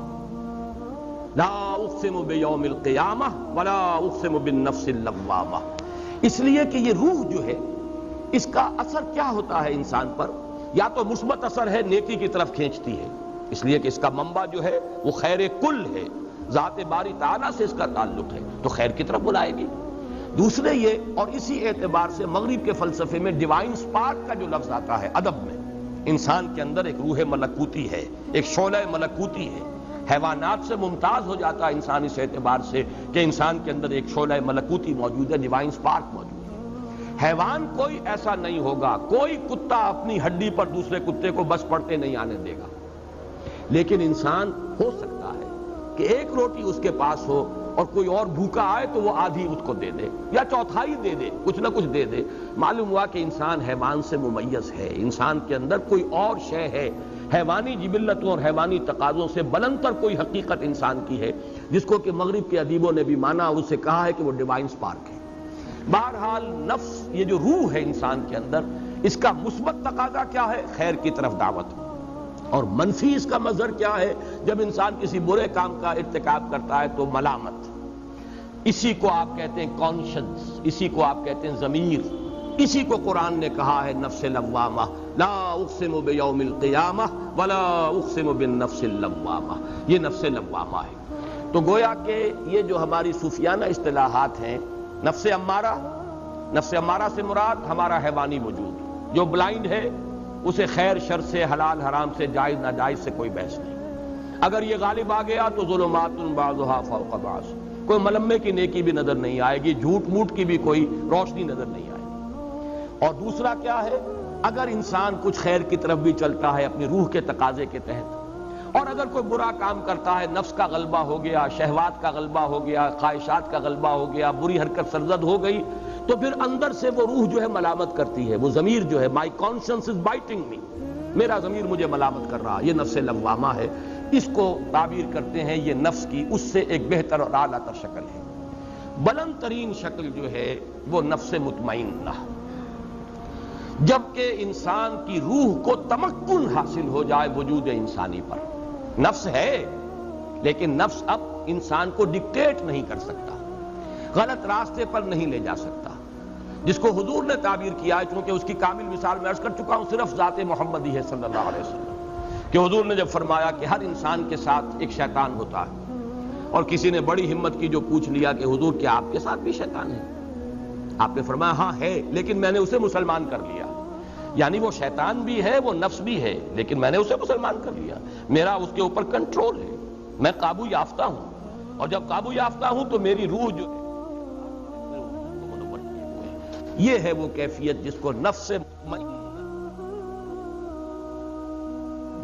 لا اقسم بیوم القیامہ ولا اقسم بالنفس اللوامہ. اس لیے کہ یہ روح جو ہے اس کا اثر کیا ہوتا ہے انسان پر؟ یا تو مثبت اثر ہے، نیکی کی طرف کھینچتی ہے، اس لیے کہ اس کا منبع جو ہے وہ خیر کل ہے، ذات باری تعالیٰ سے اس کا تعلق ہے تو خیر کی طرف بلائے گی. دوسرے یہ، اور اسی اعتبار سے مغرب کے فلسفے میں ڈیوائن سپارک کا جو لفظ آتا ہے ادب میں، انسان کے اندر ایک روح ملکوتی ہے، ایک شعلہ ملکوتی ہے. حیوانات سے ممتاز ہو جاتا ہے انسان اس اعتبار سے کہ انسان کے اندر ایک شعلہ ملکوتی موجود ہے، ڈیوائن سپارک موجود ہے. حیوان کوئی ایسا نہیں ہوگا، کوئی کتا اپنی ہڈی پر دوسرے کتے کو بس پڑتے نہیں آنے دے گا. لیکن انسان ہو سکتا ہے کہ ایک روٹی اس کے پاس ہو اور کوئی اور بھوکا آئے تو وہ آدھی اس کو دے دے یا چوتھائی دے دے، کچھ نہ کچھ دے دے. معلوم ہوا کہ انسان حیوان سے ممیز ہے، انسان کے اندر کوئی اور شے ہے، حیوانی جبلتوں اور حیوانی تقاضوں سے بلند تر کوئی حقیقت انسان کی ہے، جس کو کہ مغرب کے ادیبوں نے بھی مانا اور اسے کہا ہے کہ وہ ڈیوائن سپارک ہے. بہرحال نفس یہ جو روح ہے انسان کے اندر، اس کا مثبت تقاضا کیا ہے؟ خیر کی طرف دعوت، اور منفی اس کا مظہر کیا ہے؟ جب انسان کسی برے کام کا ارتکاب کرتا ہے تو ملامت، اسی کو آپ کہتے ہیں کانشنس، اسی کو آپ کہتے ہیں ضمیر، اسی کو قرآن نے کہا ہے نفس لوامہ، لا اقسم بیوم القیامہ ولا اقسم بالنفس اللوامہ، یہ نفس لوامہ ہے۔ تو گویا کہ یہ جو ہماری صوفیانہ اصطلاحات ہیں، نفس امارہ سے مراد ہمارا حیوانی وجود جو بلائنڈ ہے، اسے خیر شر سے، حلال حرام سے، جائز ناجائز سے کوئی بحث نہیں۔ اگر یہ غالب آ گیا تو ظلمات بعضها فوق بعض، کوئی ملمے کی نیکی بھی نظر نہیں آئے گی، جھوٹ موٹ کی بھی کوئی روشنی نظر نہیں آئے گی۔ اور دوسرا کیا ہے؟ اگر انسان کچھ خیر کی طرف بھی چلتا ہے اپنی روح کے تقاضے کے تحت، اور اگر کوئی برا کام کرتا ہے، نفس کا غلبہ ہو گیا، شہوات کا غلبہ ہو گیا، خواہشات کا غلبہ ہو گیا، بری حرکت سرزد ہو گئی، تو پھر اندر سے وہ روح جو ہے ملامت کرتی ہے، وہ ضمیر جو ہے مائی کانشنس از بائٹنگ می، میرا ضمیر مجھے ملامت کر رہا، یہ نفس لوامہ ہے۔ اس کو تعبیر کرتے ہیں یہ نفس کی اس سے ایک بہتر اور اعلیٰ تر شکل ہے۔ بلند ترین شکل جو ہے وہ نفس مطمئنہ، جبکہ انسان کی روح کو تمکن حاصل ہو جائے وجود انسانی پر۔ نفس ہے لیکن نفس اب انسان کو ڈکٹیٹ نہیں کر سکتا، غلط راستے پر نہیں لے جا سکتا، جس کو حضور نے تعبیر کیا ہے، چونکہ اس کی کامل مثال میں عرض کر چکا ہوں، صرف ذات محمدی ہے صلی اللہ علیہ وسلم، کہ حضور نے جب فرمایا کہ ہر انسان کے ساتھ ایک شیطان ہوتا ہے، اور کسی نے بڑی ہمت کی جو پوچھ لیا کہ حضور کیا آپ کے ساتھ بھی شیطان ہے؟ آپ نے فرمایا ہاں ہے، لیکن میں نے اسے مسلمان کر لیا، یعنی وہ شیطان بھی ہے، وہ نفس بھی ہے، لیکن میں نے اسے مسلمان کر لیا، میرا اس کے اوپر کنٹرول ہے، میں قابو یافتہ ہوں، اور جب قابو یافتہ ہوں تو میری روح جو ہے یہ ہے وہ کیفیت جس کو نفس مطمئنہ۔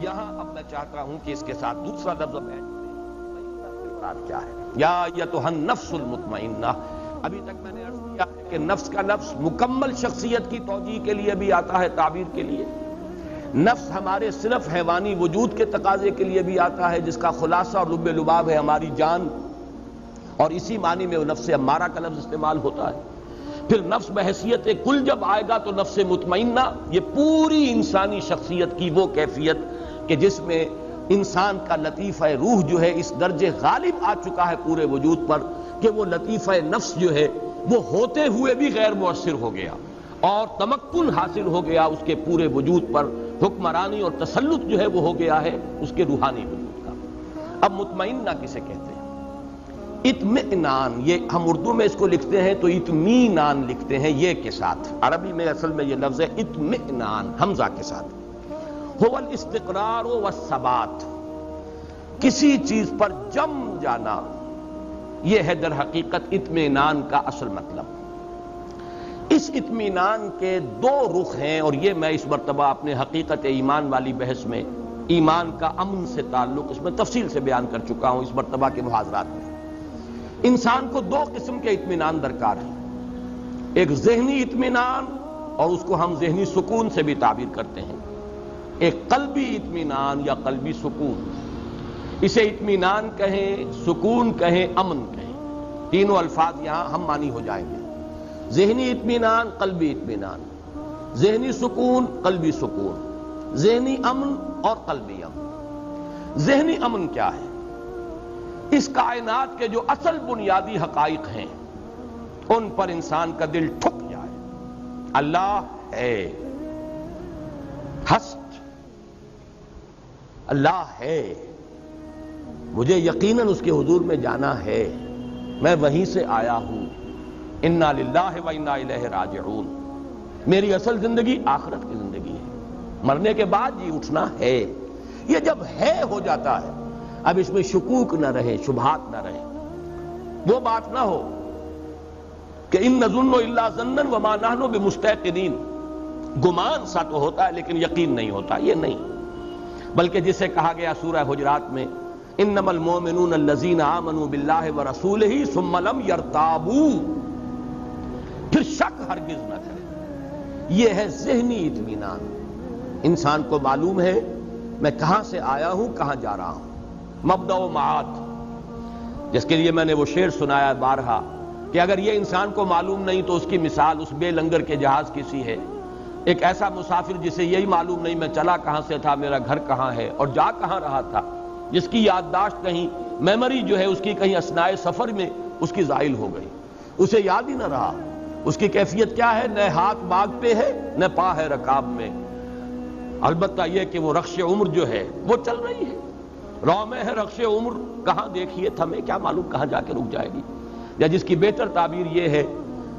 یہاں اب میں چاہتا ہوں کہ اس کے ساتھ دوسرا لفظ ایڈ کیا ہے؟ یا ایتھا النفس المطمئنہ۔ ابھی تک میں نے عرض کیا ہے کہ نفس کا لفظ مکمل شخصیت کی توجیہ کے لیے بھی آتا ہے، تعبیر کے لیے۔ نفس ہمارے صرف حیوانی وجود کے تقاضے کے لیے بھی آتا ہے، جس کا خلاصہ اور لب لباب ہے ہماری جان، اور اسی معنی میں وہ نفس امارہ کا لفظ استعمال ہوتا ہے۔ پھر نفس بحیثیت کل جب آئے گا تو نفس مطمئنہ یہ پوری انسانی شخصیت کی وہ کیفیت کہ جس میں انسان کا لطیفہ روح جو ہے اس درجے غالب آ چکا ہے پورے وجود پر کہ وہ لطیفہ نفس جو ہے وہ ہوتے ہوئے بھی غیر مؤثر ہو گیا، اور تمکن حاصل ہو گیا اس کے پورے وجود پر، حکمرانی اور تسلط جو ہے وہ ہو گیا ہے اس کے روحانی وجود کا۔ اب مطمئنہ کسے کہتے ہیں؟ اطمئنان، یہ ہم اردو میں اس کو لکھتے ہیں تو اطمینان لکھتے ہیں یہ کے ساتھ، عربی میں اصل میں یہ لفظ ہے اطمئنان حمزہ کے ساتھ۔ هو الاستقرار والثبات، کسی چیز پر جم جانا، یہ ہے در حقیقت اطمینان کا اصل مطلب۔ اس اطمینان کے دو رخ ہیں، اور یہ میں اس مرتبہ اپنے حقیقت ایمان والی بحث میں ایمان کا امن سے تعلق اس میں تفصیل سے بیان کر چکا ہوں اس مرتبہ کے محاضرات میں۔ انسان کو دو قسم کے اطمینان درکار ہیں، ایک ذہنی اطمینان، اور اس کو ہم ذہنی سکون سے بھی تعبیر کرتے ہیں، ایک قلبی اطمینان یا قلبی سکون۔ اسے اطمینان کہیں، سکون کہیں، امن کہیں، تینوں الفاظ یہاں ہم معنی ہو جائیں گے۔ ذہنی اطمینان، قلبی اطمینان، ذہنی سکون، قلبی سکون، ذہنی امن اور قلبی امن۔ ذہنی امن کیا ہے؟ اس کائنات کے جو اصل بنیادی حقائق ہیں ان پر انسان کا دل ٹھک جائے، اللہ ہے، ہست اللہ ہے، مجھے یقیناً اس کے حضور میں جانا ہے، میں وہیں سے آیا ہوں، انا للہ و انا الیہ راجعون، میری اصل زندگی آخرت کی زندگی ہے، مرنے کے بعد جی اٹھنا ہے۔ یہ جب ہے ہو جاتا ہے، اب اس میں شکوک نہ رہے، شبہات نہ رہے، وہ بات نہ ہو کہ ان نظن الا ظنا وما نحن بمستيقنين، گمان سا تو ہوتا ہے لیکن یقین نہیں ہوتا، یہ نہیں، بلکہ جسے کہا گیا سورہ حجرات میں انما المؤمنون الذين آمنوا بالله ورسوله ثم لم يرتابوا، پھر شک ہرگز نہ کرے۔ یہ ہے ذہنی اطمینان، انسان کو معلوم ہے میں کہاں سے آیا ہوں، کہاں جا رہا ہوں، مبدأ و معاد، جس کے لیے میں نے وہ شعر سنایا بارہا کہ اگر یہ انسان کو معلوم نہیں تو اس کی مثال اس بے لنگر کے جہاز کی سی ہے. ایک ایسا مسافر جسے یہی معلوم نہیں میں چلا کہاں سے تھا، میرا گھر کہاں ہے اور جا کہاں رہا تھا، جس کی یادداشت کہیں میموری جو ہے اس کی کہیں اثناء سفر میں اس کی زائل ہو گئی، اسے یاد ہی نہ رہا. اس کی کیفیت کیا ہے؟ نہ ہاتھ باغ پہ ہے نہ پا ہے رکاب میں. البتہ یہ کہ وہ رخش عمر جو ہے وہ چل رہی ہے. رو میں ہے رخش عمر، کہاں دیکھیے تھمے، کیا معلوم کہاں جا کے رک جائے گی. یا جس کی بہتر تعبیر یہ ہے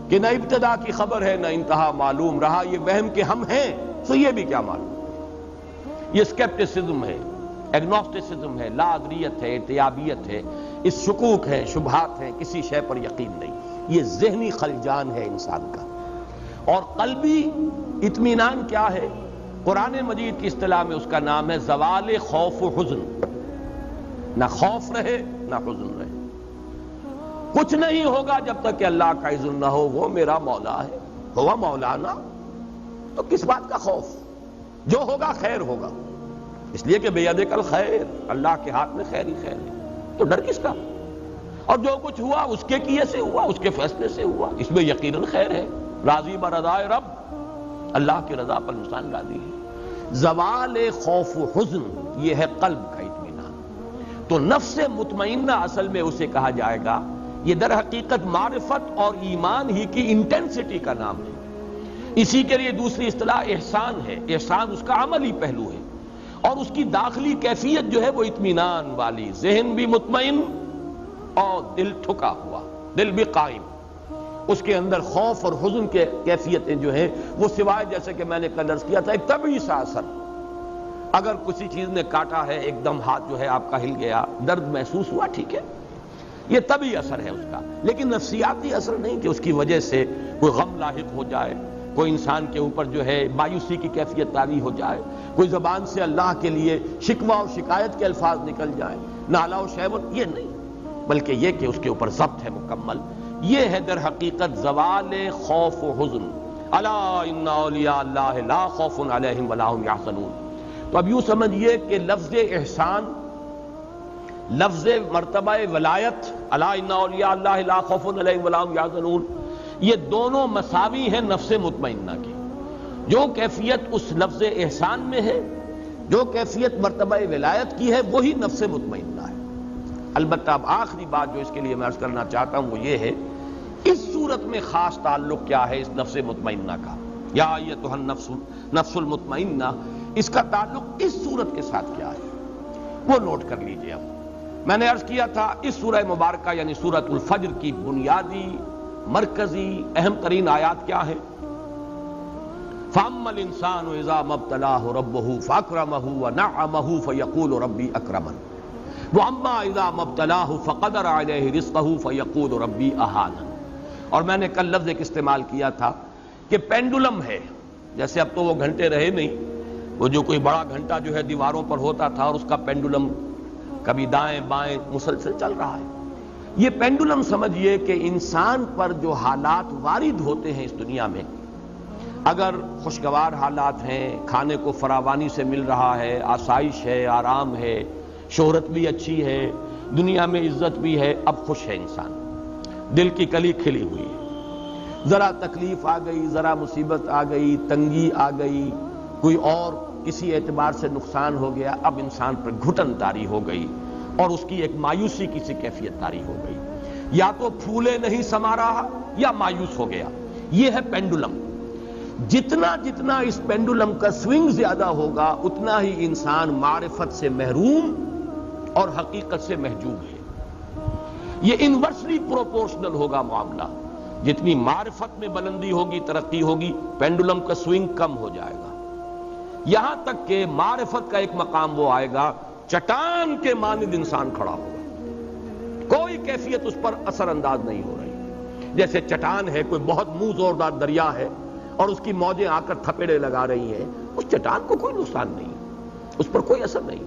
کہ نہ ابتدا کی خبر ہے نہ انتہا معلوم، رہا یہ وہم کہ ہم ہیں تو یہ بھی کیا معلوم. یہ سکیپٹسزم ہے، ایگنوسٹسزم ہے، لا ادریت ہے، ارتیابیت ہے، اس شکوک ہے، شبہات ہیں، کسی شے پر یقین نہیں. یہ ذہنی خلجان ہے انسان کا. اور قلبی اطمینان کیا ہے؟ قرآن مجید کی اصطلاح میں اس کا نام ہے زوال خوف و حزن. نہ خوف رہے نہ حزن رہے. کچھ نہیں ہوگا جب تک کہ اللہ کا اذن نہ ہو. وہ میرا مولا ہے، ہوا مولانا، تو کس بات کا خوف؟ جو ہوگا خیر ہوگا، اس لیے کہ بیدک الخیر، اللہ کے ہاتھ میں خیر ہی خیر ہے. تو ڈر کس کا؟ اور جو کچھ ہوا اس کے کیے سے ہوا، اس کے فیصلے سے ہوا، اس میں یقیناً خیر ہے. راضی برضائے رب، اللہ کی رضا پر انسان راضی ہے. زوال خوف و حزن یہ ہے قلب کا اطمینان. تو نفس مطمئنہ اصل میں اسے کہا جائے گا. یہ در حقیقت معرفت اور ایمان ہی کی انٹینسٹی کا نام ہے. اسی کے لیے دوسری اصطلاح احسان ہے. احسان اس کا عملی پہلو ہے اور اس کی داخلی کیفیت جو ہے وہ اطمینان والی، ذہن بھی مطمئن اور دل ٹھکا ہوا، دل بھی قائم. اس کے اندر خوف اور حزن کے کیفیتیں جو ہیں وہ سوائے جیسے کہ میں نے کل عرض کیا تھا ایک طبعی سا اثر. اگر کسی چیز نے کاٹا ہے، ایک دم ہاتھ جو ہے آپ کا ہل گیا، درد محسوس ہوا، ٹھیک ہے، یہ طبعی اثر ہے اس کا. لیکن نفسیاتی اثر نہیں کہ اس کی وجہ سے کوئی غم لاحق ہو جائے، کوئی انسان کے اوپر جو ہے مایوسی کی کیفیت طاری ہو جائے، کوئی زبان سے اللہ کے لیے شکوہ اور شکایت کے الفاظ نکل جائیں، نالا و شیون، یہ نہیں، بلکہ یہ کہ اس کے اوپر ضبط ہے مکمل. یہ ہے در حقیقت زوال خوف و حزن. الا ان اولیاء اللہ لا خوف علیہم ولا هم یحزنون. تو اب یوں سمجھیے کہ لفظ احسان، لفظ مرتبہ ولایت، الا ان اولیاء اللہ لا خوف علیہم ولا هم یحزنون، یہ دونوں مساوی ہیں نفس مطمئنہ کی. جو کیفیت اس لفظ احسان میں ہے، جو کیفیت مرتبہ ولایت کی ہے، وہی نفس مطمئنہ ہے. البتہ اب آخری بات جو اس کے لیے میں عرض کرنا چاہتا ہوں وہ یہ ہے، اس صورت میں خاص تعلق کیا ہے اس نفس مطمئنہ کا. یا ایتھا النفس المطمئنہ، اس کا تعلق اس صورت کے ساتھ کیا ہے وہ نوٹ کر لیجئے. اب میں نے عرض کیا تھا اس سورہ مبارکہ یعنی سورۃ الفجر کی بنیادی مرکزی اہم ترین آیات کیا ہے؟ فَأَمَّا الْإِنسَانُ إِذَا مَا ابْتَلَاهُ رَبُّهُ فَأَكْرَمَهُ وَنَعَّمَهُ فَيَقُولُ رَبِّي أَكْرَمَنِ وَأَمَّا إِذَا مَا ابْتَلَاهُ فَقَدَرَ عَلَيْهِ رِزْقَهُ فَيَقُولُ رَبِّي أَهَانَنِ. اور میں نے کل لفظ ایک استعمال کیا تھا کہ پینڈولم ہے. جیسے اب تو وہ گھنٹے رہے نہیں، وہ جو کوئی بڑا گھنٹہ جو ہے دیواروں پر ہوتا تھا اور اس کا پینڈولم کبھی دائیں بائیں مسلسل چل رہا ہے. یہ پینڈولم سمجھیے کہ انسان پر جو حالات وارد ہوتے ہیں اس دنیا میں، اگر خوشگوار حالات ہیں، کھانے کو فراوانی سے مل رہا ہے، آسائش ہے، آرام ہے، شہرت بھی اچھی ہے، دنیا میں عزت بھی ہے، اب خوش ہے انسان، دل کی کلی کھلی ہوئی ہے. ذرا تکلیف آ گئی، ذرا مصیبت آ گئی، تنگی آ گئی، کوئی اور کسی اعتبار سے نقصان ہو گیا، اب انسان پر گھٹن طاری ہو گئی اور اس کی ایک مایوسی کی سی کیفیت طاری ہو گئی. یا تو پھولے نہیں سما رہا یا مایوس ہو گیا. یہ ہے پینڈولم. جتنا جتنا اس پینڈولم کا سوئنگ زیادہ ہوگا اتنا ہی انسان معرفت سے محروم اور حقیقت سے محجوب ہے. یہ انورسلی پروپورشنل ہوگا معاملہ. جتنی معرفت میں بلندی ہوگی، ترقی ہوگی، پینڈولم کا سوئنگ کم ہو جائے گا، یہاں تک کہ معرفت کا ایک مقام وہ آئے گا چٹان کے مانند انسان کھڑا ہوگا، کوئی کیفیت اس پر اثر انداز نہیں ہو رہی. جیسے چٹان ہے، کوئی بہت منہ زوردار دریا ہے اور اس کی موجیں آ کر تھپیڑے لگا رہی ہیں، اس چٹان کو کوئی نقصان نہیں، اس پر کوئی اثر نہیں.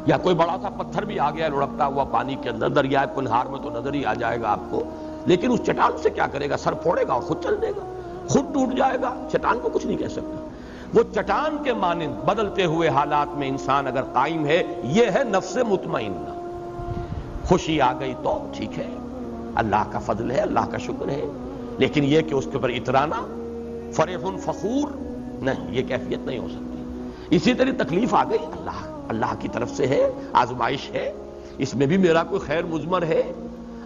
یا کوئی بڑا سا پتھر بھی آ گیا لڑکتا ہوا پانی کے اندر، دریائے کنہار میں تو نظر ہی آ جائے گا آپ کو، لیکن اس چٹان سے کیا کرے گا؟ سر پھوڑے گا اور خود چل دے گا، خود ٹوٹ جائے گا. چٹان کو کچھ نہیں کہہ سکتا. وہ چٹان کے مانند بدلتے ہوئے حالات میں انسان اگر قائم ہے، یہ ہے نفس مطمئنہ. خوشی آ گئی تو ٹھیک ہے، اللہ کا فضل ہے، اللہ کا شکر ہے، لیکن یہ کہ اس کے اوپر اترانا، فرح فخور، نہیں، یہ کیفیت نہیں ہو سکتی۔ اسی طرح تکلیف آ گئی، اللہ کی طرف سے ہے، آزمائش ہے، اس میں بھی میرا کوئی خیر مضمر ہے۔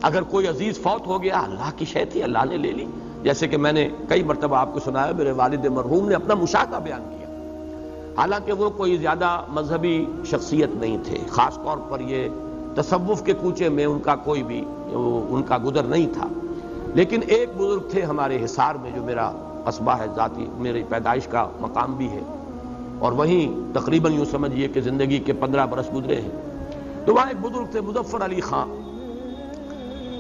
اگر کوئی عزیز فوت ہو گیا، اللہ کی شے تھی، اللہ نے لے لی، جیسے کہ میں نے کئی مرتبہ آپ کو سنایا، میرے والد مرحوم نے اپنا مشاہدہ بیان کیا، حالانکہ وہ کوئی زیادہ مذہبی شخصیت نہیں تھے، خاص طور پر یہ تصوف کے کوچے میں ان کا کوئی بھی ان کا گزر نہیں تھا، لیکن ایک بزرگ تھے ہمارے حصار میں، جو میرا قصبہ ہے، ذاتی میری پیدائش کا مقام بھی ہے، اور وہیں تقریباً یوں سمجھیے کہ زندگی کے 15 برس گزرے ہیں۔ تو وہاں ایک بزرگ تھے مظفر علی خان،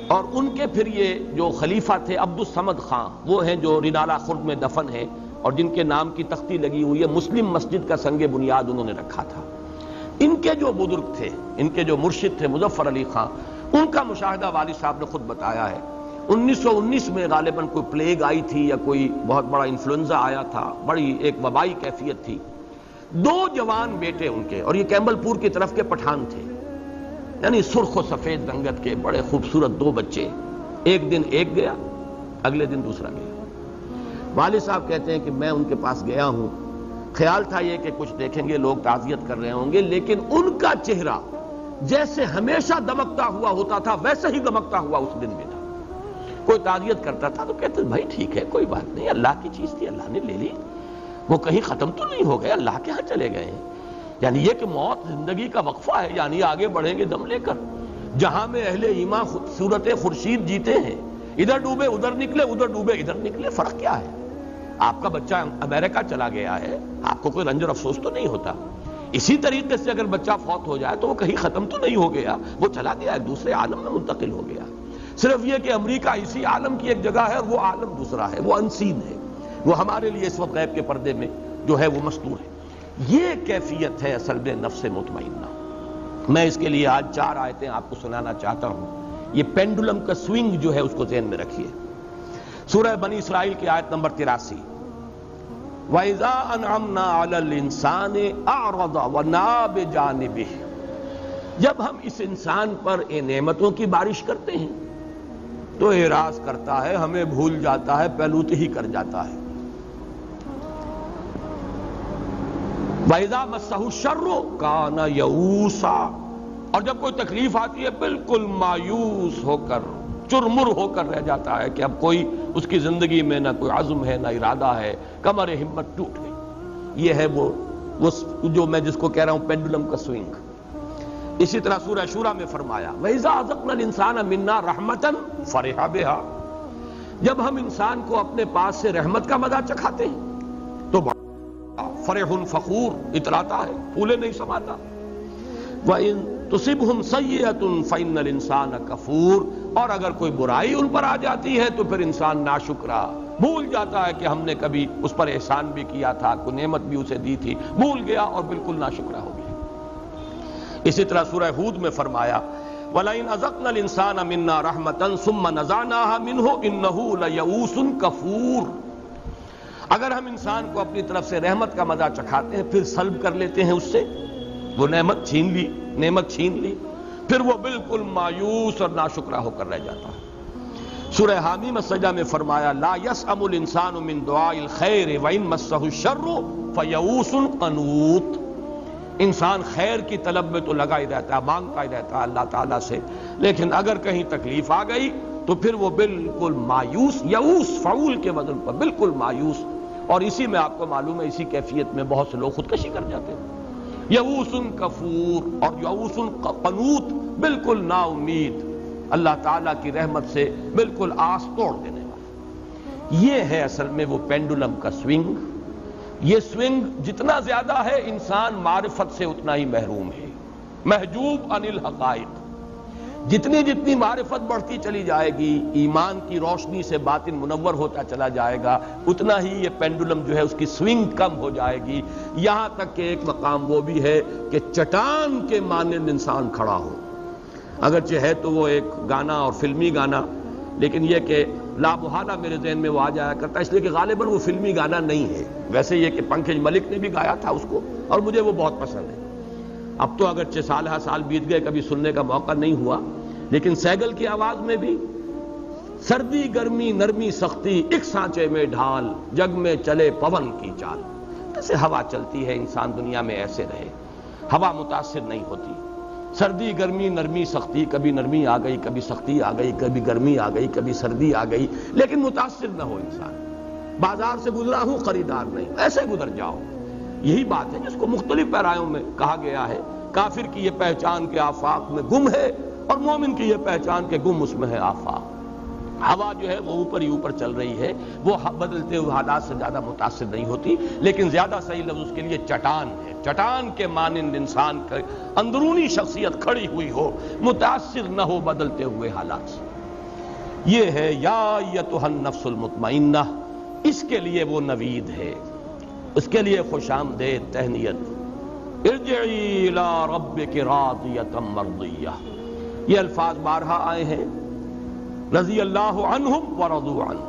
اور ان کے پھر یہ جو خلیفہ تھے عبد الصمد خان، وہ ہیں جو رینالہ خرد میں دفن ہیں، اور جن کے نام کی تختی لگی ہوئی ہے، مسلم مسجد کا سنگ بنیاد انہوں نے رکھا تھا۔ ان کے جو بزرگ تھے، ان کے جو مرشد تھے مظفر علی خان، ان کا مشاہدہ والد صاحب نے خود بتایا ہے۔ 1919 میں غالباً کوئی پلیگ آئی تھی یا کوئی بہت بڑا انفلوئنزا آیا تھا، بڑی ایک وبائی کیفیت تھی۔ 2 جوان بیٹے ان کے، اور یہ کیمبل پور کی طرف کے پٹھان تھے، یعنی سرخ و سفید رنگت کے بڑے خوبصورت 2 بچے، ایک دن ایک گیا، اگلے دن دوسرا گیا۔ والد صاحب کہتے ہیں کہ میں ان کے پاس گیا ہوں، خیال تھا یہ کہ کچھ دیکھیں گے، لوگ تعزیت کر رہے ہوں گے، لیکن ان کا چہرہ جیسے ہمیشہ دمکتا ہوا ہوتا تھا ویسے ہی دمکتا ہوا اس دن بھی تھا۔ کوئی تعزیت کرتا تھا تو کہتے بھائی ٹھیک ہے، کوئی بات نہیں، اللہ کی چیز تھی، اللہ نے لے لی، وہ کہیں ختم تو نہیں ہو گئے، اللہ کے ہاں چلے گئے ہیں۔ یعنی یہ کہ موت زندگی کا وقفہ ہے، یعنی آگے بڑھیں گے دم لے کر، جہاں میں اہل ایمان صورت خورشید جیتے ہیں، ادھر ڈوبے ادھر نکلے، ادھر ڈوبے ادھر نکلے، فرق کیا ہے؟ آپ کا بچہ امریکہ چلا گیا ہے، آپ کو کوئی رنج اور افسوس تو نہیں ہوتا۔ اسی طریقے سے اگر بچہ فوت ہو جائے تو وہ کہیں ختم تو نہیں ہو گیا، وہ چلا گیا، ایک دوسرے عالم میں منتقل ہو گیا۔ صرف یہ کہ امریکہ اسی عالم کی ایک جگہ ہے اور وہ عالم دوسرا ہے، وہ انسین ہے، وہ ہمارے لیے اس وقت غیب کے پردے میں جو ہے وہ مستور ہے۔ یہ کیفیت ہے اصل میں نفس مطمئنہ۔ میں اس کے لیے آج 4 آیتیں آپ کو سنانا چاہتا ہوں۔ یہ پینڈولم کا سوئنگ جو ہے اس کو ذہن میں رکھیے۔ سورہ بنی اسرائیل کی آیت نمبر 83، وَإِذَا أَنْعَمْنَا عَلَى الْإِنسَانِ أَعْرَضَ وَنَأَىٰ بِجَانِبِهِ، جب ہم اس انسان پر نعمتوں کی بارش کرتے ہیں تو اعراض کرتا ہے، ہمیں بھول جاتا ہے، پہلوت ہی کر جاتا ہے۔ وَإِذَا مَسَّهُ الشَّرُّ كَانَ يَئُوسًا، اور جب کوئی تکلیف آتی ہے بالکل مایوس ہو کر، چرمر ہو کر رہ جاتا ہے کہ اب کوئی اس کی زندگی میں نہ کوئی عزم ہے نہ ارادہ ہے، کمر ہمت ٹوٹ گئی۔ یہ ہے وہ جو میں جس کو کہہ رہا ہوں پینڈولم کا سوئنگ۔ اسی طرح سورہ شورى میں فرمایا وَإِذَا أَذَقْنَا الْإِنسَانَ مِنَّا رَحْمَةً فَرِحَ بِهَا، جب ہم انسان کو اپنے پاس سے رحمت کا مزہ چکھاتے ہیں تو فرح فخور اتراتا ہے، پھولے نہیں سماتا۔ وَإِن تُصِبْهُمْ سَيِّئَةٌ فَإِنَّ الْإِنسَانَ كَفُورٌ، اور اگر کوئی برائی ان پر آ جاتی ہے تو پھر انسان ناشکرا، بھول جاتا ہے کہ ہم نے کبھی اس پر احسان بھی کیا تھا، کوئی نعمت بھی اسے دی تھی، بھول گیا اور بالکل ناشکرا ہو گیا۔ اسی طرح سورہ ہود میں فرمایا وَلَئِنْ أَذَقْنَا الْإِنسَانَ مِنَّا رَحْمَةً ثُمَّ نَزَعْنَاهَا مِنْهُ إِنَّهُ لَيَئُوسٌ كَفُورٌ، اگر ہم انسان کو اپنی طرف سے رحمت کا مزہ چکھاتے ہیں پھر سلب کر لیتے ہیں اس سے، وہ نعمت چھین لی، پھر وہ بالکل مایوس اور ناشکرا ہو کر رہ جاتا ہے۔ سورہ حامیم السجدہ میں فرمایا لا یسأم الانسان من دعاء الخیر وان مسہ الشر فیئوس قنوط، انسان خیر کی طلب میں تو لگا ہی رہتا ہے، مانگتا ہی رہتا ہے اللہ تعالیٰ سے، لیکن اگر کہیں تکلیف آ گئی تو پھر وہ بالکل مایوس، یئوس فعول کے وزن پر بالکل مایوس، اور اسی میں آپ کو معلوم ہے اسی کیفیت میں بہت سے لوگ خودکشی کر جاتے ہیں۔ یئوس کفور اور یئوس قنوط، بالکل نا امید، اللہ تعالیٰ کی رحمت سے بالکل آس توڑ دینے والا۔ یہ ہے اصل میں وہ پینڈولم کا سوئنگ۔ یہ سوئنگ جتنا زیادہ ہے انسان معرفت سے اتنا ہی محروم ہے، محجوب عن الحقائق۔ جتنی جتنی معرفت بڑھتی چلی جائے گی، ایمان کی روشنی سے باطن منور ہوتا چلا جائے گا، اتنا ہی یہ پینڈولم جو ہے اس کی سوئنگ کم ہو جائے گی، یہاں تک کہ ایک مقام وہ بھی ہے کہ چٹان کے مانند انسان کھڑا ہو۔ اگرچہ ہے تو وہ ایک گانا اور فلمی گانا، لیکن یہ کہ لا محالہ میرے ذہن میں وہ آ جایا کرتا ہے، اس لیے کہ غالباً وہ فلمی گانا نہیں ہے۔ ویسے یہ کہ پنکج ملک نے بھی گایا تھا اس کو اور مجھے وہ بہت پسند ہے۔ اب تو اگرچہ سال بیت گئے، کبھی سننے کا موقع نہیں ہوا، لیکن سیگل کی آواز میں بھی سردی گرمی نرمی سختی ایک سانچے میں ڈھال، جگ میں چلے پون کی چال۔ جیسے ہوا چلتی ہے انسان دنیا میں ایسے رہے، ہوا متاثر نہیں ہوتی۔ سردی گرمی نرمی سختی، کبھی نرمی آ گئی کبھی سختی آ گئی، کبھی گرمی آ گئی کبھی سردی آ گئی، لیکن متاثر نہ ہو انسان۔ بازار سے گزرا ہوں خریدار نہیں، ایسے گزر جاؤ۔ یہی بات ہے جس کو مختلف پیرایوں میں کہا گیا ہے۔ کافر کی یہ پہچان کے آفاق میں گم ہے، اور مومن کی یہ پہچان کے گم اس میں ہے آفاق۔ ہوا جو ہے وہ اوپر ہی اوپر چل رہی ہے، وہ بدلتے ہوئے حالات سے زیادہ متاثر نہیں ہوتی، لیکن زیادہ صحیح لفظ اس کے لیے چٹان ہے۔ چٹان کے مانند انسان کا اندرونی شخصیت کھڑی ہوئی ہو، متاثر نہ ہو بدلتے ہوئے حالات سے۔ یہ ہے یا ایتھا النفس المطمئنہ، اس کے لیے وہ نوید ہے، اس کے لیے خوش آمدید تہنیت۔ ارجعی الی ربک راضیۃ مرضیہ، یہ الفاظ بارہا آئے ہیں۔ رضی اللہ عنہم ورضوا عنہ،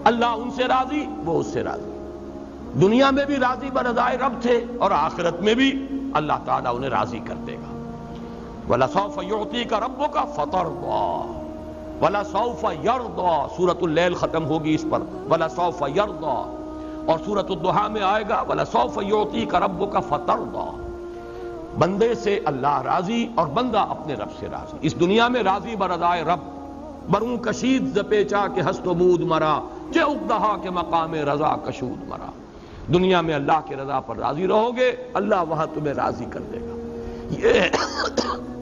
اللہ ان سے راضی وہ اس سے راضی۔ دنیا میں بھی راضی برضائے رب تھے، اور آخرت میں بھی اللہ تعالیٰ انہیں راضی کر دے گا۔ وَلَسَوْفَ يُعْطِيكَ رَبُّكَ فَتَرْضَىٰ وَلَسَوْفَ يَرْضَىٰ، سورۃ اللیل ختم ہوگی اس پر، وَلَسَوْفَ يَرْضَىٰ، اور سورۃ الضحیٰ میں آئے گا وَلَسَوْفَ يُعْطِيكَ رَبُّكَ فَتَرْضَىٰ۔ بندے سے اللہ راضی اور بندہ اپنے رب سے راضی۔ اس دنیا میں راضی برضائے رب، بروں کشید ز پیچا کے ہست و بود مرا، چہ اقدہا کے مقام رضا کشود مرا۔ دنیا میں اللہ کے رضا پر راضی رہو گے، اللہ وہاں تمہیں راضی کر دے گا۔ یہ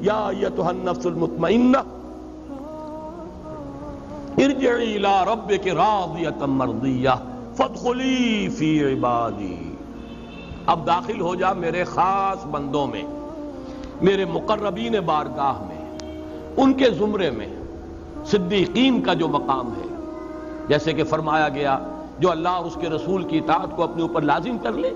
یا ایتھا النفس المطمئنہ ارجعی الی ربک راضیۃ مرضیہ فادخلی فی عبادی، اب داخل ہو جا میرے خاص بندوں میں، میرے مقربین بارگاہ میں، ان کے زمرے میں۔ صدیقین کا جو مقام ہے، جیسے کہ فرمایا گیا جو اللہ اور اس کے رسول کی اطاعت کو اپنے اوپر لازم کر لے،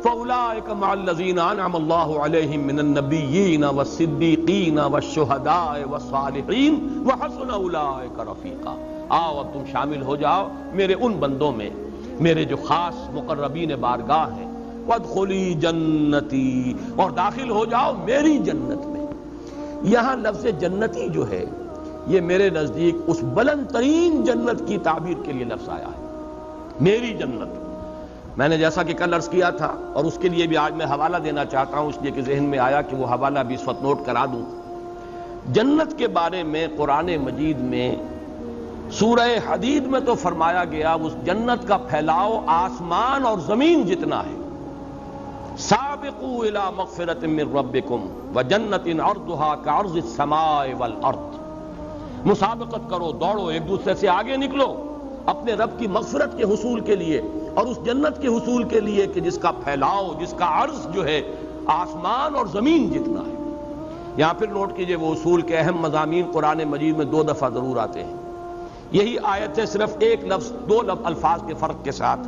فَأُولَٰئِكَ مَعَ الَّذِينَ أَنْعَمَ اللَّهُ عَلَيْهِم مِّنَ النَّبِيِّينَ وَالصِّدِّيقِينَ وَالشُّهَدَاءِ وَالصَّالِحِينَ وَحَسُنَ أُولَٰئِكَ رَفِيقًا۔ آؤ اب تم شامل ہو جاؤ میرے ان بندوں میں، میرے جو خاص مقربین بارگاہ ہیں۔ وَادْخُلِي جَنَّتِي، اور داخل ہو جاؤ میری جنت میں۔ یہاں لفظ جنتی جو ہے یہ میرے نزدیک اس بلند ترین جنت کی تعبیر کے لیے لفظ آیا ہے، میری جنت۔ میں نے جیسا کہ کل عرض کیا تھا، اور اس کے لیے بھی آج میں حوالہ دینا چاہتا ہوں، اس لیے کہ ذہن میں آیا کہ وہ حوالہ بھی اس وقت نوٹ کرا دوں۔ جنت کے بارے میں قرآن مجید میں سورہ حدید میں تو فرمایا گیا اس جنت کا پھیلاؤ آسمان اور زمین جتنا ہے۔ سابقوا الی مغفرۃ من ربکم وجنۃ عرضها کعرض السماء والارض، مسابقت کرو، دوڑو، ایک دوسرے سے آگے نکلو اپنے رب کی مغفرت کے حصول کے لیے، اور اس جنت کے حصول کے لیے کہ جس کا پھیلاؤ، جس کا عرض جو ہے آسمان اور زمین جتنا ہے۔ یہاں پھر نوٹ کیجئے وہ اصول کے اہم مضامین قرآن مجید میں 2 دفعہ ضرور آتے ہیں۔ یہی آیت ہے صرف ایک لفظ 2 الفاظ کے فرق کے ساتھ،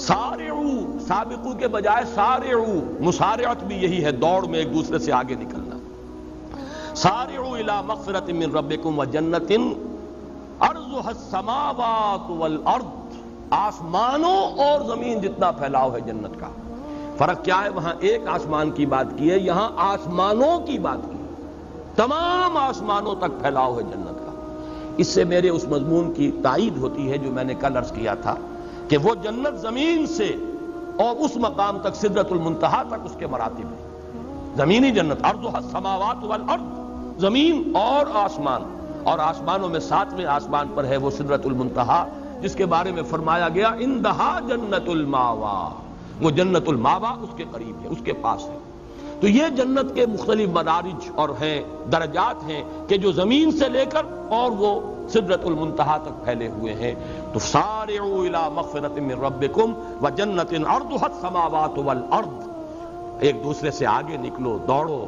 سارعوا، سابقو کے بجائے سارعوا، مسارعت بھی یہی ہے، دوڑ میں ایک دوسرے سے آگے نکلنا۔ سارعوا الی مغفرۃ من ربکم وجنۃ عرضها السماوات والارض، آسمانوں اور زمین جتنا پھیلاؤ ہے جنت کا۔ فرق کیا ہے؟ وہاں ایک آسمان کی بات کی ہے، یہاں آسمانوں کی بات کی ہے، تمام آسمانوں تک پھیلاؤ ہے جنت کا۔ اس سے میرے اس مضمون کی تائید ہوتی ہے جو میں نے کل عرض کیا تھا کہ وہ جنت زمین سے اور اس مقام تک سدرۃ المنتہا تک اس کے مراتب ہیں۔ زمینی جنت عرضها السماوات والارض، زمین اور آسمان، اور آسمانوں میں 7ویں آسمان پر ہے وہ سدرۃ المنتہا، جس کے بارے میں فرمایا گیا اندہا جنت الماوا، وہ جنت الماوا اس کے قریب ہے، اس کے پاس ہے۔ تو یہ جنت کے مختلف مدارج اور ہیں، درجات ہیں کہ جو زمین سے لے کر اور وہ سدرۃ المنتہا تک پھیلے ہوئے ہیں۔ تو سارعوا الی مغفرۃ من ربکم وجنۃ عرضها السماوات والارض، ایک دوسرے سے آگے نکلو، دوڑو،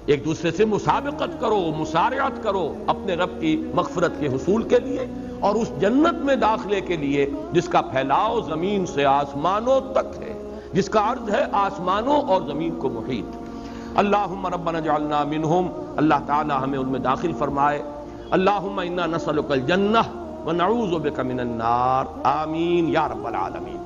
ایک دوسرے سے مسابقت کرو، مسارعت کرو اپنے رب کی مغفرت کے حصول کے لیے اور اس جنت میں داخلے کے لیے جس کا پھیلاؤ زمین سے آسمانوں تک ہے، جس کا عرض ہے آسمانوں اور زمین کو محیط۔ اللہم ربنا اجعلنا منہم، اللہ تعالی ہمیں ان میں داخل فرمائے۔ اللہم انا نسألک الجنہ ونعوذ بک من النار، آمین یا رب العالمین۔